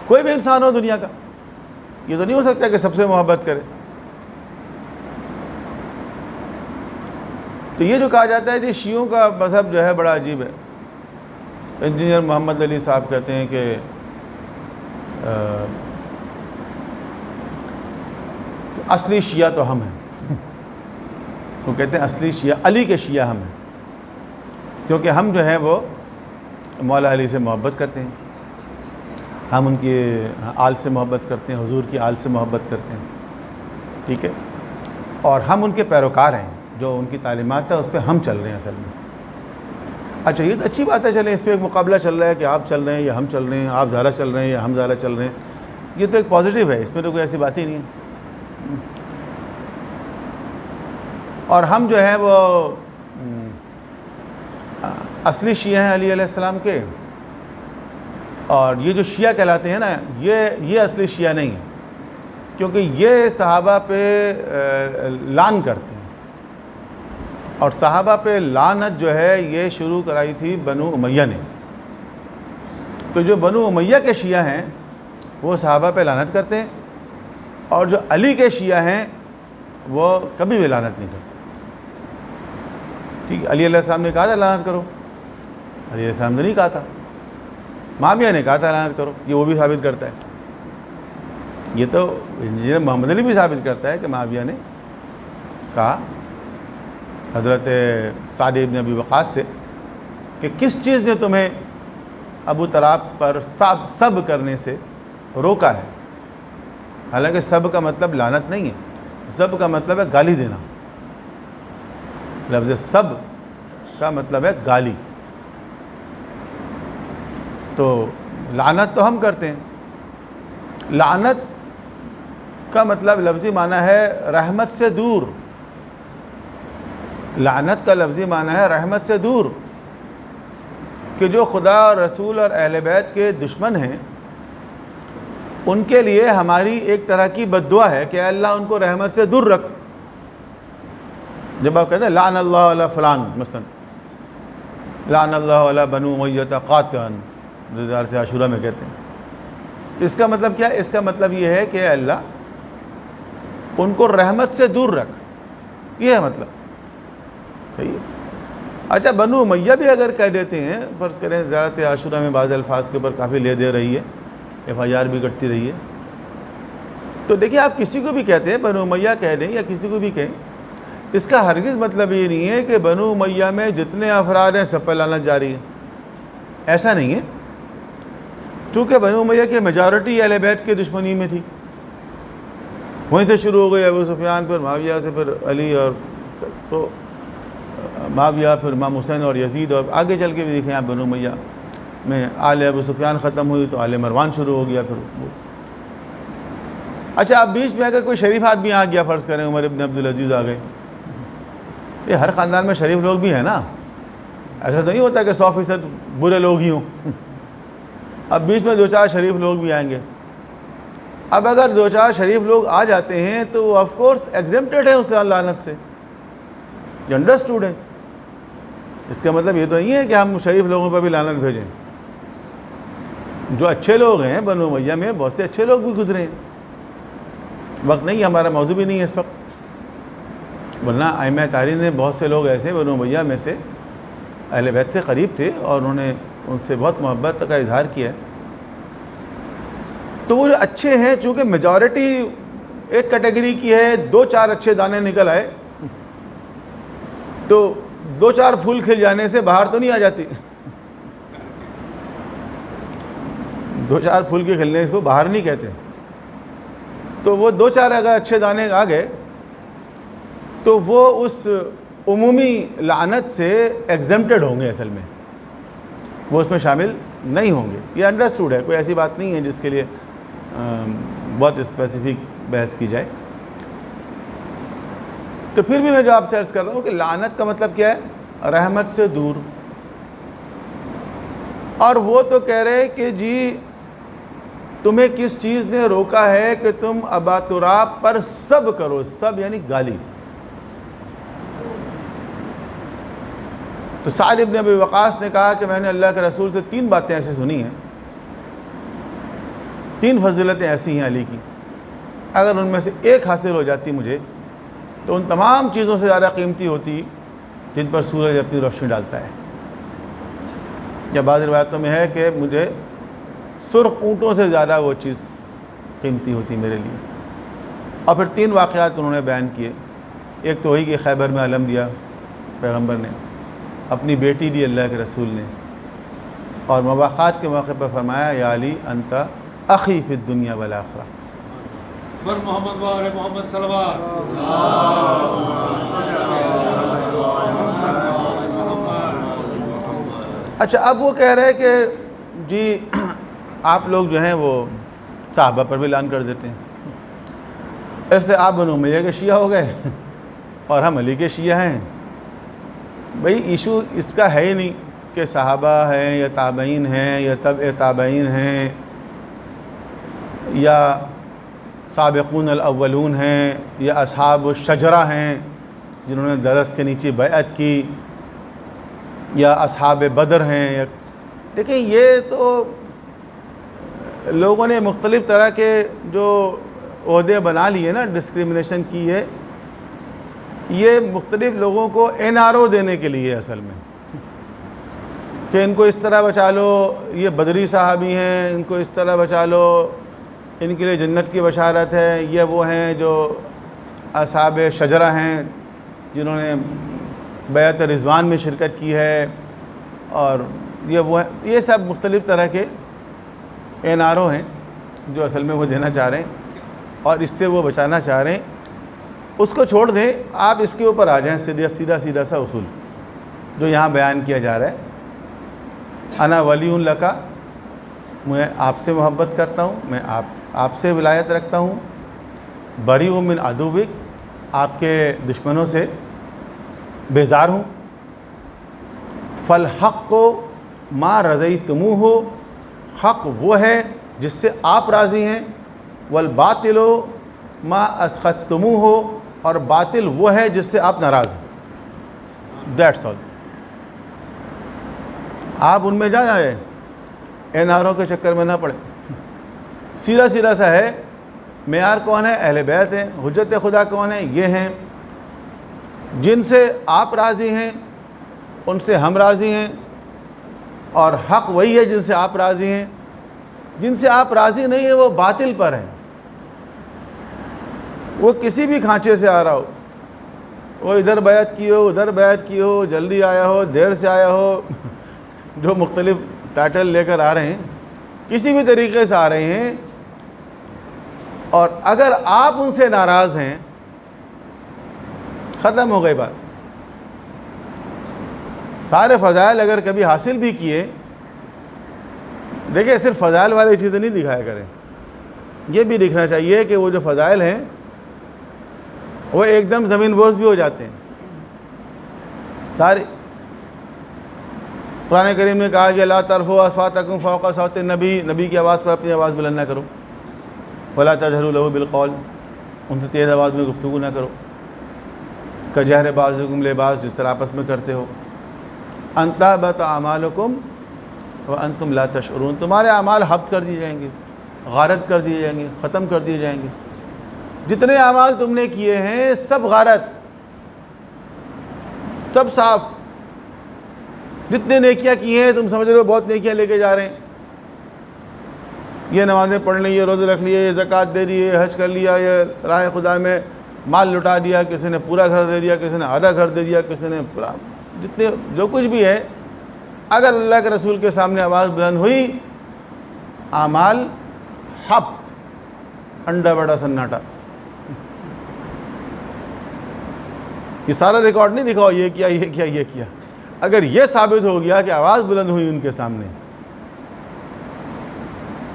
کوئی بھی انسان ہو دنیا کا، یہ تو نہیں ہو سکتا کہ سب سے محبت کرے۔ تو یہ جو کہا جاتا ہے کہ شیعوں کا مذہب جو ہے بڑا عجیب ہے۔ انجینئر محمد علی صاحب کہتے ہیں کہ اصلی شیعہ تو ہم ہیں۔ وہ کہتے ہیں اصلی شیعہ علی کے شیعہ ہم ہیں، کیونکہ ہم جو ہیں وہ مولا علی سے محبت کرتے ہیں، ہم ان کی آل سے محبت کرتے ہیں، حضور کی آل سے محبت کرتے ہیں، ٹھیک ہے، اور ہم ان کے پیروکار ہیں، جو ان کی تعلیمات ہے اس پہ ہم چل رہے ہیں اصل میں۔ اچھا یہ تو اچھی بات ہے، چلیں اس پہ ایک مقابلہ چل رہا ہے کہ آپ چل رہے ہیں یا ہم چل رہے ہیں، آپ زیادہ چل رہے ہیں یا ہم زیادہ چل رہے ہیں، یہ تو ایک پازیٹیو ہے، اس میں تو کوئی ایسی بات ہی نہیں ہے۔ اور ہم جو ہیں وہ اصلی شیعہ ہیں علی علیہ السلام کے، اور یہ جو شیعہ کہلاتے ہیں نا، یہ اصلی شیعہ نہیں ہے، کیونکہ یہ صحابہ پہ لعن کرتے ہیں، اور صحابہ پہ لعنت جو ہے یہ شروع کرائی تھی بنو امیہ نے۔ تو جو بنو امیہ کے شیعہ ہیں وہ صحابہ پہ لعنت کرتے ہیں، اور جو علی کے شیعہ ہیں وہ کبھی بھی لعنت نہیں کرتے، ٹھیک ہے۔ علی علیہ السلام نے کہا تھا لعنت کرو، علی علیہ السلام نے نہیں کہا تھا، معاویہ نے کہا تھا لعنت کرو، یہ وہ بھی ثابت کرتا ہے، یہ تو انجینئر محمد علی بھی ثابت کرتا ہے کہ معاویہ نے کہا حضرت سعد بن ابی وقاص سے کہ کس چیز نے تمہیں ابو طلحہ پر سب کرنے سے روکا ہے؟ حالانکہ سب کا مطلب لعنت نہیں ہے، سب کا مطلب ہے گالی دینا، لفظ سب کا مطلب ہے گالی، تو لعنت تو ہم کرتے ہیں، لعنت کا مطلب لفظی معنی ہے رحمت سے دور، لعنت کا لفظی معنی ہے رحمت سے دور، کہ جو خدا اور رسول اور اہل بیت کے دشمن ہیں ان کے لیے ہماری ایک طرح کی بد دعا ہے کہ اللہ ان کو رحمت سے دور رکھ۔ جب آپ کہتے ہیں لعن اللہ علی فلان، مثلا لعن اللہ علی بنو امیہ قاطعا، زیارت عاشورہ میں کہتے ہیں، تو اس کا مطلب کیا ہے؟ اس کا مطلب یہ ہے کہ اللہ ان کو رحمت سے دور رکھ، یہ ہے مطلب، صحیح ہے۔ اچھا بنو امیہ بھی اگر کہہ دیتے ہیں، فرض کریں زیارت عاشورہ میں بعض الفاظ کے اوپر کافی لے دے رہی ہے، FIR بھی کٹتی رہی ہے، تو دیکھیں آپ کسی کو بھی کہتے ہیں بنو امیہ کہہ دیں یا کسی کو بھی کہیں، اس کا ہرگز مطلب یہ نہیں ہے کہ بنو امیہ میں جتنے افراد ہیں سب پر لعنت جاری ہے، ایسا نہیں ہے، چونکہ بنو امیہ کی میجارٹی اہل بیت کے دشمنی میں تھی، وہیں سے شروع ہو گئی ابو سفیان، پھر معاویہ سے، پھر علی، اور تو معاویہ، پھر امام حسین اور یزید، اور آگے چل کے بھی دیکھیں آپ بنو امیہ میں آل ابو سفیان ختم ہوئی تو آل مروان شروع ہو گیا، پھر وہ اچھا اب بیچ میں اگر کوئی شریف آدمی آ گیا، فرض کریں عمر ابن عبدالعزیز آ گئے، یہ ہر خاندان میں شریف لوگ بھی ہیں نا، ایسا تو نہیں ہوتا کہ 100% برے لوگ ہی ہوں، اب بیچ میں 2-4 شریف لوگ بھی آئیں گے، اب اگر 2-4 شریف لوگ آ جاتے ہیں تو وہ آف کورس ایگزمپٹڈ ہے اس لعنت سے، یہ انڈرسٹوڈ ہے، اس کا مطلب یہ تو نہیں ہے کہ ہم شریف لوگوں پر بھی لعنت بھیجیں، جو اچھے لوگ ہیں بنو امیہ میں بہت سے اچھے لوگ بھی گزرے ہیں، وقت نہیں، ہمارا موضوع بھی نہیں ہے اس وقت، ورنہ ائمہ تاریخ نے بہت سے لوگ ایسے بنو امیہ میں سے اہل بیت سے قریب تھے اور انہوں نے ان سے بہت محبت کا اظہار کیا ہے، تو وہ جو اچھے ہیں چونکہ میجارٹی ایک کیٹیگری کی ہے، 2-4 اچھے دانے نکل آئے تو 2-4 پھول کھل جانے سے باہر تو نہیں آ جاتی، 2-4 پھول کے کھلنے اس کو باہر نہیں کہتے، تو وہ 2-4 اگر اچھے دانے آ گئے تو وہ اس عمومی لعنت سے ایگزمپٹڈ ہوں گے، اصل میں وہ اس میں شامل نہیں ہوں گے، یہ انڈرسٹوڈ ہے، کوئی ایسی بات نہیں ہے جس کے لیے بہت اسپیسیفک بحث کی جائے۔ تو پھر بھی میں جو آپ سے عرض کر رہا ہوں کہ لعنت کا مطلب کیا ہے؟ رحمت سے دور، اور وہ تو کہہ رہے کہ جی تمہیں کس چیز نے روکا ہے کہ تم ابا تراب پر سب کرو، سب یعنی گالی۔ تو سعد ابن ابی وقاص نے کہا کہ میں نے اللہ کے رسول سے 3 باتیں ایسی سنی ہیں، 3 فضیلتیں ایسی ہیں علی کی، اگر ان میں سے ایک حاصل ہو جاتی مجھے تو ان تمام چیزوں سے زیادہ قیمتی ہوتی جن پر سورج اپنی روشنی ڈالتا ہے، یا بعض روایتوں میں ہے کہ مجھے سرخ اونٹوں سے زیادہ وہ چیز قیمتی ہوتی میرے لیے۔ اور پھر 3 واقعات انہوں نے بیان کیے، ایک تو وہی کہ خیبر میں علم دیا پیغمبر نے، اپنی بیٹی دی اللہ کے رسول نے، اور مواخات کے موقع پر فرمایا یا علی انت اخی فی الدنیا والآخرہ۔ بر محمد وآل محمد صلوات۔ اچھا، اب وہ کہہ رہے کہ جی آپ لوگ جو ہیں وہ صحابہ پر بھی اعلان کر دیتے ہیں، اس لیے آپ بنو امیہ کے شیعہ ہو گئے اور ہم علی کے شیعہ ہیں۔ بھئی ایشو اس کا ہے ہی نہیں کہ صحابہ ہیں یا تابعین ہیں یا تبع تابعین ہیں یا سابقون الاولون ہیں یا اصحاب الشجرہ ہیں جنہوں نے درخت کے نیچے بیعت کی، یا اصحاب بدر ہیں، یا دیکھیں یہ تو لوگوں نے مختلف طرح کے جو عہدے بنا لیے نا، ڈسکریمنیشن کی ہے، یہ مختلف لوگوں کو NRO دینے کے لیے اصل میں، کہ ان کو اس طرح بچا لو، یہ بدری صحابی ہیں، ان کو اس طرح بچا لو، ان کے لیے جنت کی بشارت ہے، یہ وہ ہیں جو اصحاب شجرہ ہیں جنہوں نے بیعت رضوان میں شرکت کی ہے، اور یہ وہ ہیں، یہ سب مختلف طرح کے NRO ہیں جو اصل میں وہ دینا چاہ رہے ہیں اور اس سے وہ بچانا چاہ رہے ہیں۔ اس کو چھوڑ دیں، آپ اس کے اوپر آ جائیں، سیدھا سا اصول جو یہاں بیان کیا جا رہا ہے۔ انا ولی لکا، میں آپ سے محبت کرتا ہوں، میں آپ سے ولایت رکھتا ہوں، بری من عدوک، آپ کے دشمنوں سے بیزار ہوں، فالحق ما رضیتموہ، حق وہ ہے جس سے آپ راضی ہیں، والباطل ما اسخطتموہ، اور باطل وہ ہے جس سے آپ ناراض ہیں۔ That's all. آپ ان میں جائیں، NRO کے چکر میں نہ پڑیں، سیدھا سا ہے۔ معیار کون ہے؟ اہل بیت ہیں۔ حجت خدا کون ہے؟ یہ ہیں جن سے آپ راضی ہیں، ان سے ہم راضی ہیں، اور حق وہی ہے جن سے آپ راضی ہیں۔ جن سے آپ راضی نہیں ہیں وہ باطل پر ہیں، وہ کسی بھی کھانچے سے آ رہا ہو، وہ ادھر بیعت کی ہو، ادھر بیعت کی ہو، جلدی آیا ہو، دیر سے آیا ہو، جو مختلف ٹائٹل لے کر آ رہے ہیں، کسی بھی طریقے سے آ رہے ہیں، اور اگر آپ ان سے ناراض ہیں، ختم ہو گئی بات۔ سارے فضائل اگر کبھی حاصل بھی کیے، دیکھیں صرف فضائل والی چیزیں نہیں دکھایا کریں، یہ بھی دیکھنا چاہیے کہ وہ جو فضائل ہیں وہ ایک دم زمین بوس بھی ہو جاتے ہیں سارے۔ قرآن کریم نے کہا کہ لا ترفعوا اصواتکم فوق صوت النبی، نبی کی آواز پر اپنی آواز بلند نہ کرو، ولا تجہروا لہ بالقول، ان سے تیز آواز میں گفتگو نہ کرو، کجہر بعضکم لبعض، جس طرح آپس میں کرتے ہو، ان تحبط اعمالکم وانتم لا تشعرون، تمہارے اعمال حبط کر دیے جائیں گے، غارت کر دیے جائیں گے، ختم کر دیے جائیں گے۔ جتنے اعمال تم نے کیے ہیں سب غارت، سب صاف۔ جتنے نیکیاں کی ہیں تم سمجھ رہے ہو بہت نیکیاں لے کے جا رہے ہیں، یہ نمازیں پڑھ لی، یہ روزے رکھ لیے، یہ زکوٰۃ دے دی، یہ حج کر لیا، یہ راہ خدا میں مال لٹا دیا، کسی نے پورا گھر دے دیا، کسی نے آدھا گھر دے دیا، کسی نے پورا، جتنے جو کچھ بھی ہے، اگر اللہ کے رسول کے سامنے آواز بلند ہوئی، اعمال حب، انڈا بڑا سناٹا۔ یہ سارا ریکارڈ نہیں دکھاؤ، یہ کیا یہ کیا یہ کیا۔ اگر یہ ثابت ہو گیا کہ آواز بلند ہوئی ان کے سامنے،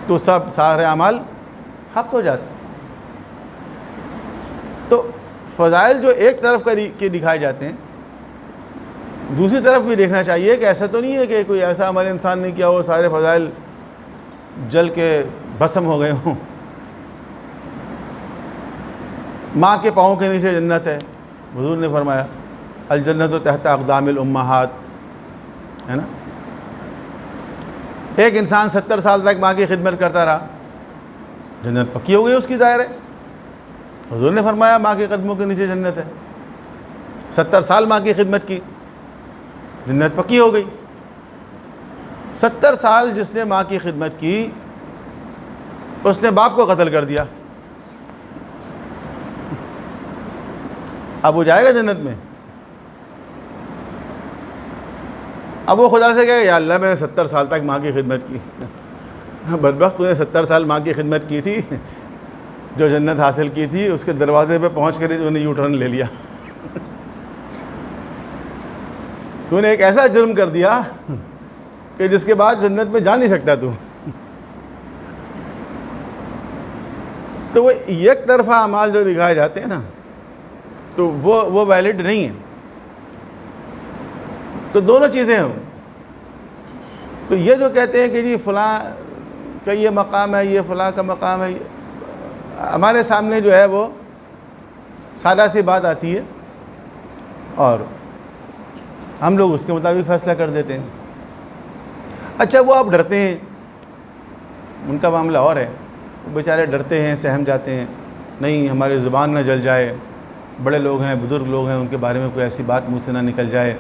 تو سب سارے اعمال حق ہو جاتے۔ تو فضائل جو ایک طرف کے دکھائے جاتے ہیں، دوسری طرف بھی دیکھنا چاہیے کہ ایسا تو نہیں ہے کہ کوئی ایسا عمل انسان نے کیا ہو سارے فضائل جل کے بھسم ہو گئے ہوں۔ ماں کے پاؤں کے نیچے جنت ہے، حضور نے فرمایا الجنت تحت اقدام الامہات، ہے نا۔ ایک انسان 70 سال تک ماں کی خدمت کرتا رہا، جنت پکی ہو گئی اس کی، ظاہر ہے۔ حضور نے فرمایا ماں کے قدموں کے نیچے جنت ہے، 70 سال ماں کی خدمت کی، جنت پکی ہو گئی۔ 70 سال جس نے ماں کی خدمت کی، اس نے باپ کو قتل کر دیا، اب وہ جائے گا جنت میں؟ اب وہ خدا سے کہے گا یا اللہ میں نے 70 سال تک ماں کی خدمت کی، بدبخت تو نے 70 سال ماں کی خدمت کی تھی، جو جنت حاصل کی تھی اس کے دروازے پہ پہنچ کر انہوں نے یو ٹرن لے لیا، تو نے ایک ایسا جرم کر دیا کہ جس کے بعد جنت میں جا نہیں سکتا تو وہ ایک طرفہ اعمال جو دکھائے جاتے ہیں نا تو وہ ویلڈ نہیں ہیں. تو دونوں چیزیں ہوں. تو یہ جو کہتے ہیں کہ جی فلاں کا یہ مقام ہے، یہ فلاں کا مقام ہے، ہمارے سامنے جو ہے وہ سادہ سی بات آتی ہے اور ہم لوگ اس کے مطابق فیصلہ کر دیتے ہیں. اچھا وہ آپ ڈرتے ہیں، ان کا معاملہ اور ہے، وہ بیچارے ڈرتے ہیں، سہم جاتے ہیں، نہیں ہماری زبان نہ جل جائے، بڑے لوگ ہیں، بزرگ لوگ ہیں، ان کے بارے میں کوئی ایسی بات منہ سے نہ نکل جائے،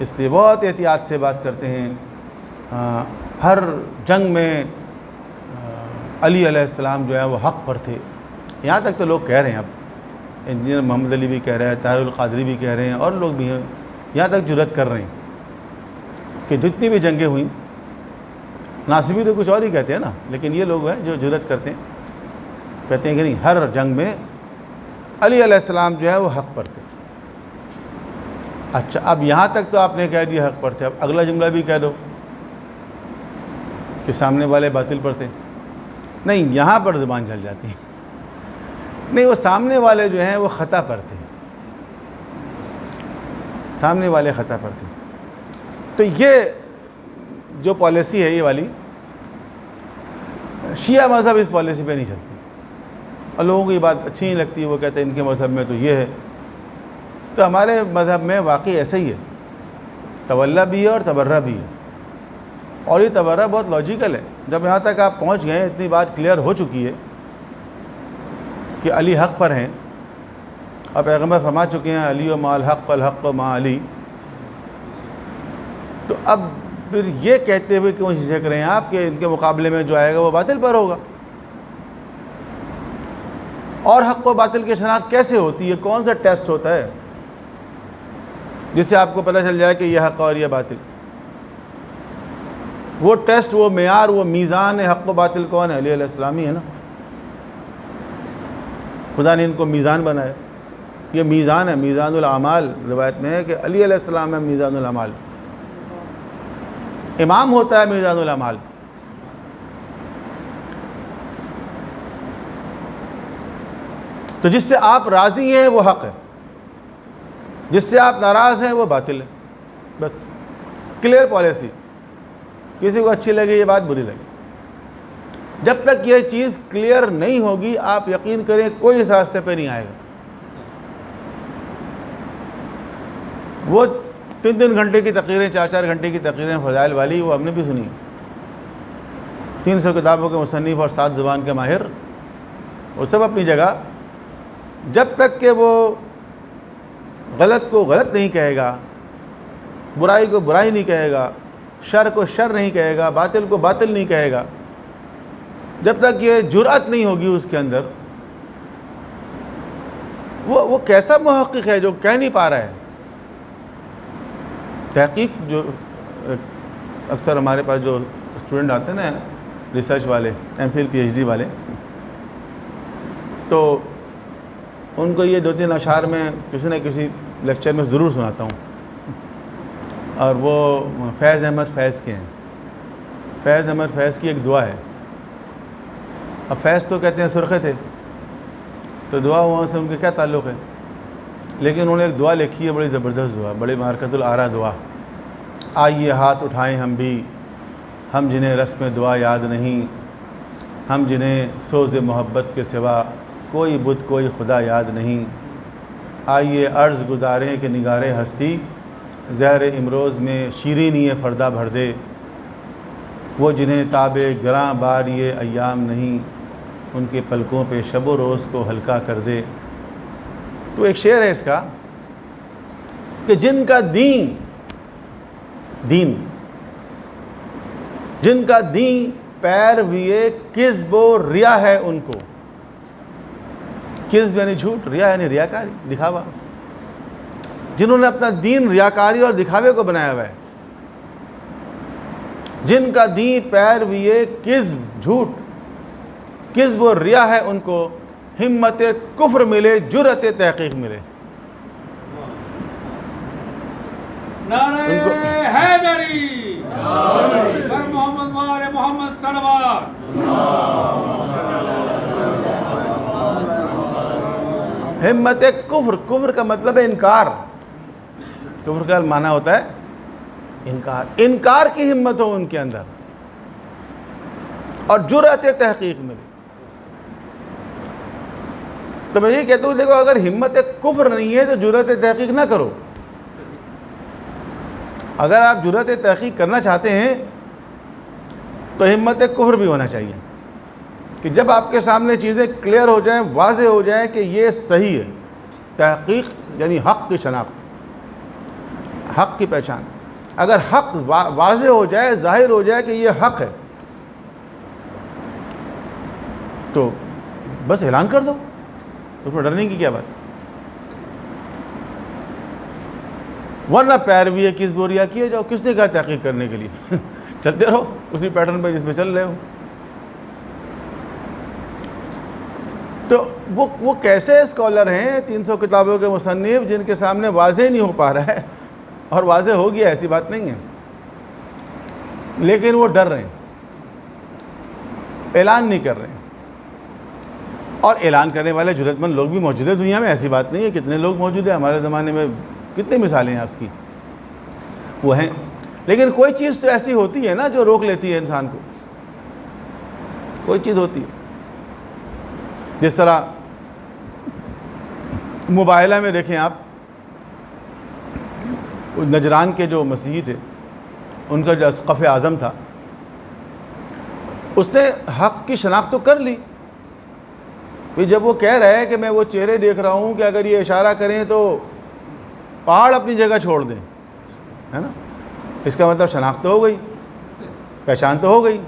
اس لیے بہت احتیاط سے بات کرتے ہیں. ہر جنگ میں علی علیہ السلام جو ہے وہ حق پر تھے. یہاں تک تو لوگ کہہ رہے ہیں، اب انجینئر محمد علی بھی کہہ رہے ہیں، طاہر القادری بھی کہہ رہے ہیں، اور لوگ بھی ہیں یہاں تک جرأت کر رہے ہیں کہ جتنی بھی جنگیں ہوئیں، ناصبی تو کچھ اور ہی کہتے ہیں نا، لیکن یہ لوگ ہیں جو جرأت کرتے ہیں، کہتے ہیں کہ نہیں ہر جنگ میں علی علیہ السلام جو ہے وہ حق پر تھے. اچھا اب یہاں تک تو آپ نے کہہ دیا حق پر تھے، اب اگلا جملہ بھی کہہ دو کہ سامنے والے باطل پر تھے. نہیں، یہاں پر زبان جل جاتی ہے. نہیں، وہ سامنے والے جو ہیں وہ خطا پر تھے، سامنے والے خطا پر تھے. تو یہ جو پالیسی ہے یہ والی، شیعہ مذہب اس پالیسی پہ نہیں چلتی، اور لوگوں کو یہ بات اچھی نہیں لگتی، وہ کہتے ہیں ان کے مذہب میں تو یہ ہے. تو ہمارے مذہب میں واقعی ایسا ہی ہے، تولا بھی ہے اور تبرہ بھی ہے، اور یہ تبرہ بہت لاجیکل ہے. جب یہاں تک آپ پہنچ گئے، اتنی بات کلیئر ہو چکی ہے کہ علی حق پر ہیں، اور پیغمبر فرما چکے ہیں علی و ما الحق والحق و ما علی، تو اب پھر یہ کہتے ہوئے کیوں جھجک رہے ہیں آپ کہ ان کے مقابلے میں جو آئے گا وہ باطل پر ہوگا؟ اور حق و باطل کی شناخت کیسے ہوتی ہے؟ کون سا ٹیسٹ ہوتا ہے جس سے آپ کو پتہ چل جائے کہ یہ حق اور یہ باطل؟ وہ ٹیسٹ، وہ معیار، وہ میزان حق و باطل کون ہے؟ علی علیہ السلام ہی ہے نا. خدا نے ان کو میزان بنایا. یہ میزان ہے، میزان الاعمال. روایت میں ہے کہ علی علیہ السلام ہے میزان الاعمال. امام ہوتا ہے میزان الاعمال. تو جس سے آپ راضی ہیں وہ حق ہے، جس سے آپ ناراض ہیں وہ باطل ہے. بس کلیئر پالیسی. کسی کو اچھی لگے یہ بات، بری لگے، جب تک یہ چیز کلیئر نہیں ہوگی آپ یقین کریں کوئی اس راستے پہ نہیں آئے گا. وہ 3 گھنٹے کی تقریریں، 4 گھنٹے کی تقریریں فضائل والی، وہ ہم نے بھی سنی. 300 کتابوں کے مصنف اور 7 زبان کے ماہر، وہ سب اپنی جگہ. جب تک کہ وہ غلط کو غلط نہیں کہے گا، برائی کو برائی نہیں کہے گا، شر کو شر نہیں کہے گا، باطل کو باطل نہیں کہے گا، جب تک یہ جرأت نہیں ہوگی اس کے اندر، وہ کیسا محقق ہے جو کہہ نہیں پا رہا ہے؟ تحقیق جو اکثر ہمارے پاس جو اسٹوڈنٹ آتے ہیں نا، ریسرچ والے، M Phil P H D والے، تو ان کو یہ 2-3 اشعار میں کسی نہ کسی لیکچر میں ضرور سناتا ہوں. اور وہ فیض احمد فیض کے ہیں. فیض احمد فیض کی ایک دعا ہے. اب فیض تو کہتے ہیں سرخے تھے، تو دعا وہاں سے ان کے کیا تعلق ہے؟ لیکن انہوں نے ایک دعا لکھی ہے، بڑی زبردست دعا، بڑی مارکت الآرا دعا. آئیے ہاتھ اٹھائیں ہم بھی، ہم جنہیں رسم دعا یاد نہیں، ہم جنہیں سوز محبت کے سوا کوئی بت کوئی خدا یاد نہیں. آئیے عرض گزاریں کہ نگار ہستی، زہر امروز میں شیرینی فردا بھر دے. وہ جنہیں تاب گراں بار یہ ایام نہیں، ان کے پلکوں پہ شب و روز کو ہلکا کر دے. تو ایک شعر ہے اس کا کہ جن کا دین جن کا دین پیرویے کذب و ریا ہے ان کو. کذب یعنی جھوٹ، ریا یعنی ریاکاری، دکھاوا. جنہوں نے اپنا دین ریاکاری اور دکھاوے کو بنایا ہوا ہے، جن کا دین پیروی کذب، جھوٹ، کذب و ریا ہے، ان کو ہمت کفر ملے، جرأت تحقیق ملے۔ نعرہ حیدری بر محمد وآل محمد صلوات۔ ہمت کفر، کفر کا مطلب ہے انکار، کفر کا معنی ہوتا ہے انکار، انکار کی ہمت ہو ان کے اندر، اور جرأت تحقیق ملے۔ تو میں یہ کہتا ہوں، دیکھو اگر ہمت کفر نہیں ہے تو جرأت تحقیق نہ کرو۔ اگر آپ جرأت تحقیق کرنا چاہتے ہیں تو ہمت کفر بھی ہونا چاہیے، کہ جب آپ کے سامنے چیزیں کلیئر ہو جائیں، واضح ہو جائیں کہ یہ صحیح ہے، تحقیق یعنی حق کی شناخت، حق کی پہچان، اگر حق واضح ہو جائے، ظاہر ہو جائے کہ یہ حق ہے، تو بس اعلان کر دو، اس میں ڈرنے کی کیا بات؟ ورنہ پیروی کس بوریا کیے جاؤ، کس نے کہا تحقیق کرنے کے لیے؟ چلتے رہو اسی پیٹرن پہ جس میں چل رہے ہو۔ تو وہ کیسے اسکالر ہیں 300 کتابوں کے مصنف، جن کے سامنے واضح نہیں ہو پا رہا ہے، اور واضح ہو گیا، ایسی بات نہیں ہے، لیکن وہ ڈر رہے ہیں، اعلان نہیں کر رہے ہیں۔ اور اعلان کرنے والے جرأت مند لوگ بھی موجود ہیں دنیا میں، ایسی بات نہیں ہے، کتنے لوگ موجود ہیں ہمارے زمانے میں، کتنی مثالیں ہیں آپ کی، وہ ہیں۔ لیکن کوئی چیز تو ایسی ہوتی ہے نا جو روک لیتی ہے انسان کو، کوئی چیز ہوتی ہے، جس طرح مباہلہ میں دیکھیں آپ، نجران کے جو مسیحی تھے، ان کا جو اسقف اعظم تھا، اس نے حق کی شناخت تو کر لی، پھر جب وہ کہہ رہا ہے کہ میں وہ چہرے دیکھ رہا ہوں کہ اگر یہ اشارہ کریں تو پہاڑ اپنی جگہ چھوڑ دیں، ہے نا، اس کا مطلب شناخت تو ہو گئی، پہچان تو ہو گئی،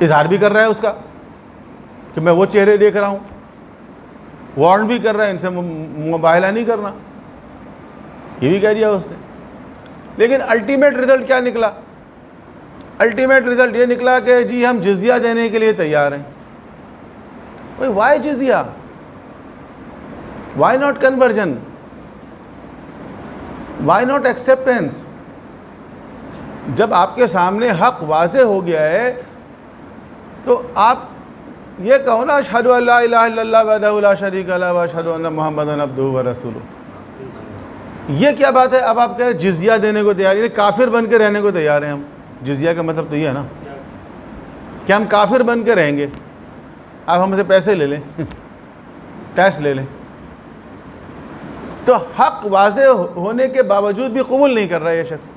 اظہار بھی کر رہا ہے اس کا کہ میں وہ چہرے دیکھ رہا ہوں، وارن بھی کر رہا ہے ان سے مباہلہ نہیں کرنا، یہ بھی کہہ دیا اس نے۔ لیکن الٹیمیٹ رزلٹ کیا نکلا؟ الٹیمیٹ رزلٹ یہ نکلا کہ جی ہم جزیہ دینے کے لیے تیار ہیں۔ وائی جزیہ؟ Why not conversion? Why not acceptance? جب آپ کے سامنے حق واضح ہو گیا ہے تو آپ یہ کہو نا، اشہدو ان لا الہ الا اللہ وحدہ لا شریک لہ واشہدو ان محمدا عبدہ ورسولہ۔ یہ کیا بات ہے؟ اب آپ کہہ رہے ہیں جزیہ دینے کو تیار، یعنی کافر بن کے رہنے کو تیار ہیں ہم۔ جزیہ کا مطلب تو یہ ہے نا کہ ہم کافر بن کے رہیں گے، آپ ہم سے پیسے لے لیں، ٹیکس لے لیں۔ تو حق واضح ہونے کے باوجود بھی قبول نہیں کر رہا یہ شخص۔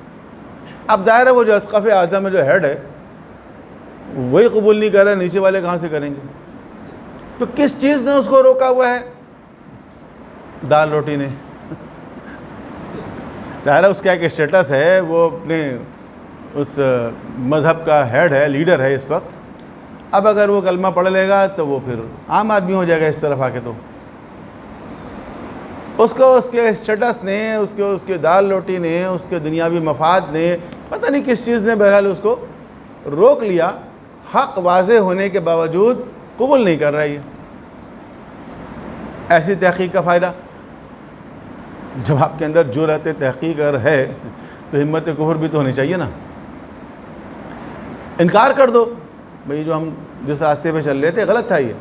اب ظاہر ہے وہ جو اسقف اعظم میں جو ہیڈ ہے وہی قبول نہیں کر رہا، نیچے والے کہاں سے کریں گے؟ تو کس چیز نے اس کو روکا ہوا ہے؟ دال روٹی نے۔ ظاہر ہے اس کا ایک اسٹیٹس ہے، وہ اپنے اس مذہب کا ہیڈ ہے، لیڈر ہے اس وقت۔ اب اگر وہ کلمہ پڑھ لے گا تو وہ پھر عام آدمی ہو جائے گا اس طرف آ کے، تو اس کو اس کے اسٹیٹس نے، اس کے دال روٹی نے، اس کے دنیاوی مفاد نے، پتہ نہیں کس چیز نے بہرحال اس کو روک لیا۔ حق واضح ہونے کے باوجود قبول نہیں کر رہا ہے۔ ایسی تحقیق کا فائدہ؟ جب آپ کے اندر جرأت تحقیق اگر ہے تو ہمت کفر بھی تو ہونی چاہیے نا۔ انکار کر دو، بھئی جو ہم جس راستے پہ چل رہے تھے غلط تھا، یہ